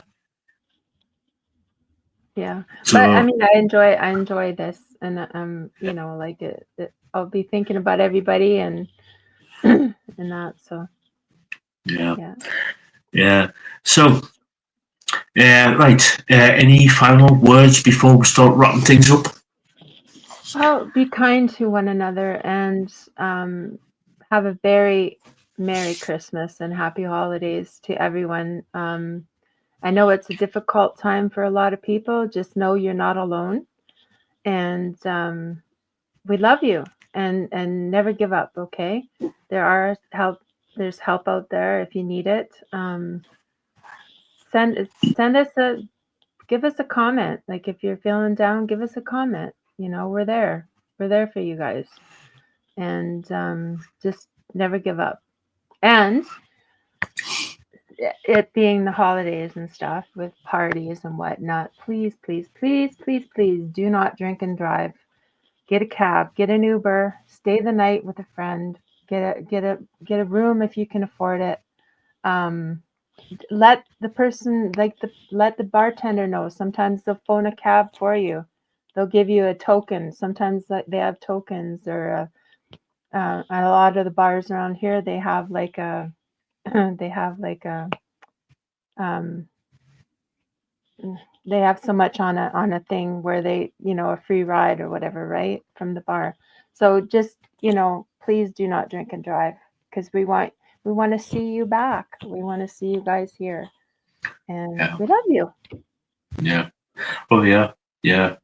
Yeah. But I So mean, I enjoy this, and like I'll be thinking about everybody and and that. So yeah, yeah. yeah. So right. Any final words before we start wrapping things up? Well, be kind to one another and have a very Merry Christmas and Happy Holidays to everyone. I know it's a difficult time for a lot of people. Just know you're not alone, and we love you. And never give up. Okay, there are help. There's help out there if you need it. Send us a give us a comment. Like if you're feeling down, give us a comment. We're there. We're there for you guys. And just never give up. And it being the holidays and stuff with parties and whatnot, please, please, please, please, please do not drink and drive. Get a cab, get an Uber, stay the night with a friend, get a room if you can afford it. Um, let the person let the bartender know. Sometimes they'll phone a cab for you. They'll give you a token. Sometimes they have tokens, or a lot of the bars around here they have like a they have like a um, they have so much on a thing where they a free ride or whatever, right, from the bar. So just please do not drink and drive, because we want to see you back. We want to see you guys here, and Yeah, we love you. yeah. Oh yeah, yeah,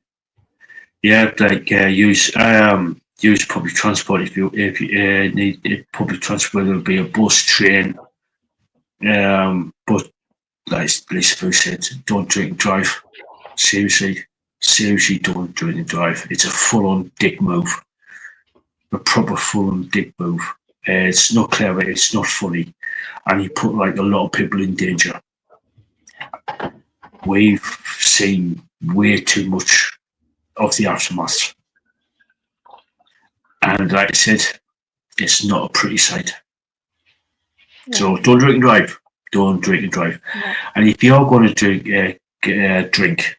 yeah. Like use public transport if you need public transport. There'll be a bus, train. But like Lisa said, don't drink and drive. Seriously, seriously, don't drink and drive. It's a full-on dick move, a proper full-on dick move. It's not clever. It's not funny, and you put like a lot of people in danger. We've seen way too much of the aftermath, and like I said, it's not a pretty sight. Yeah. So don't drink and drive. Don't drink and drive. Yeah. And if you're going to drink,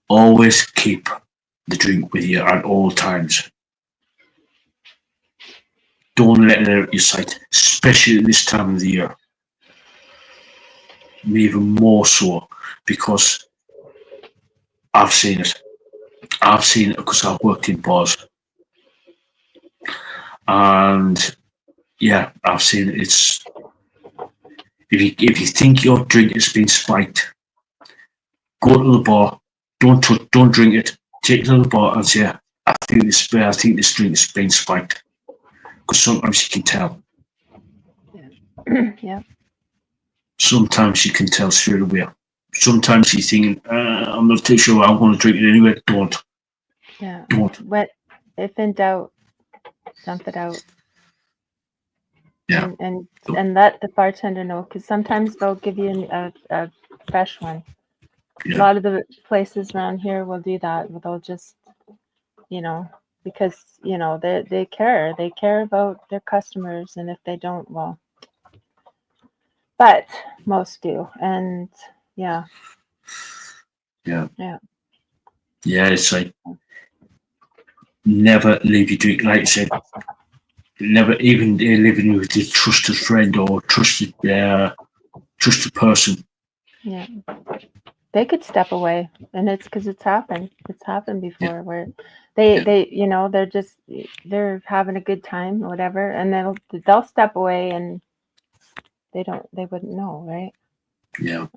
always keep the drink with you at all times. Don't let it out of your sight, especially at this time of the year. Even more so because I've seen it. I've seen it because I've worked in bars, and yeah, I've seen it. It's if you think your drink has been spiked, go to the bar. Don't drink it. Take it to the bar and say, I think this drink has been spiked, because sometimes you can tell. Yeah. Yeah. Sometimes you can tell straight away. Sometimes you're thinking, I'm not too sure I'm going to drink it anyway. Yeah. Don't. What if in doubt, dump it out. Yeah. And let the bartender know, because sometimes they'll give you a fresh one. Yeah. A lot of the places around here will do that. They'll just, because they care about their customers, and if they don't, well, but most do, and yeah. It's like never leave your drink, like I said. Never even living with a trusted friend or trusted person. Yeah, they could step away, and it's because it's happened. It's happened before where they're having a good time, whatever, and they'll step away, and they wouldn't know, right? Yeah.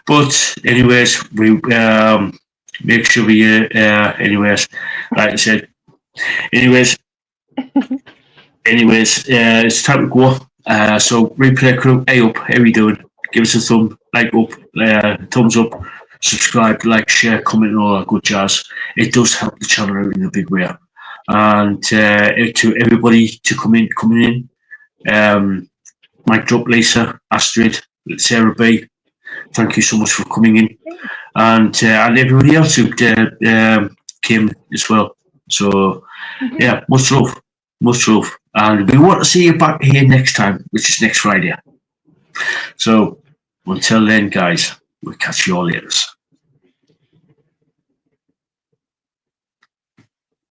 But anyways, we make sure we anyways, like I said, anyways, it's time to go. So replay crew, hey up, how we doing? Give us a thumbs up, subscribe, like, share, comment, and all that good jazz. It does help the channel out in a big way. And to everybody coming in, Mike Drop, Lisa, Astrid, Sarah B. Thank you so much for coming in, and everybody else who came as well. So yeah, much love, and we want to see you back here next time, which is next Friday. So until then, guys, we'll catch you all later.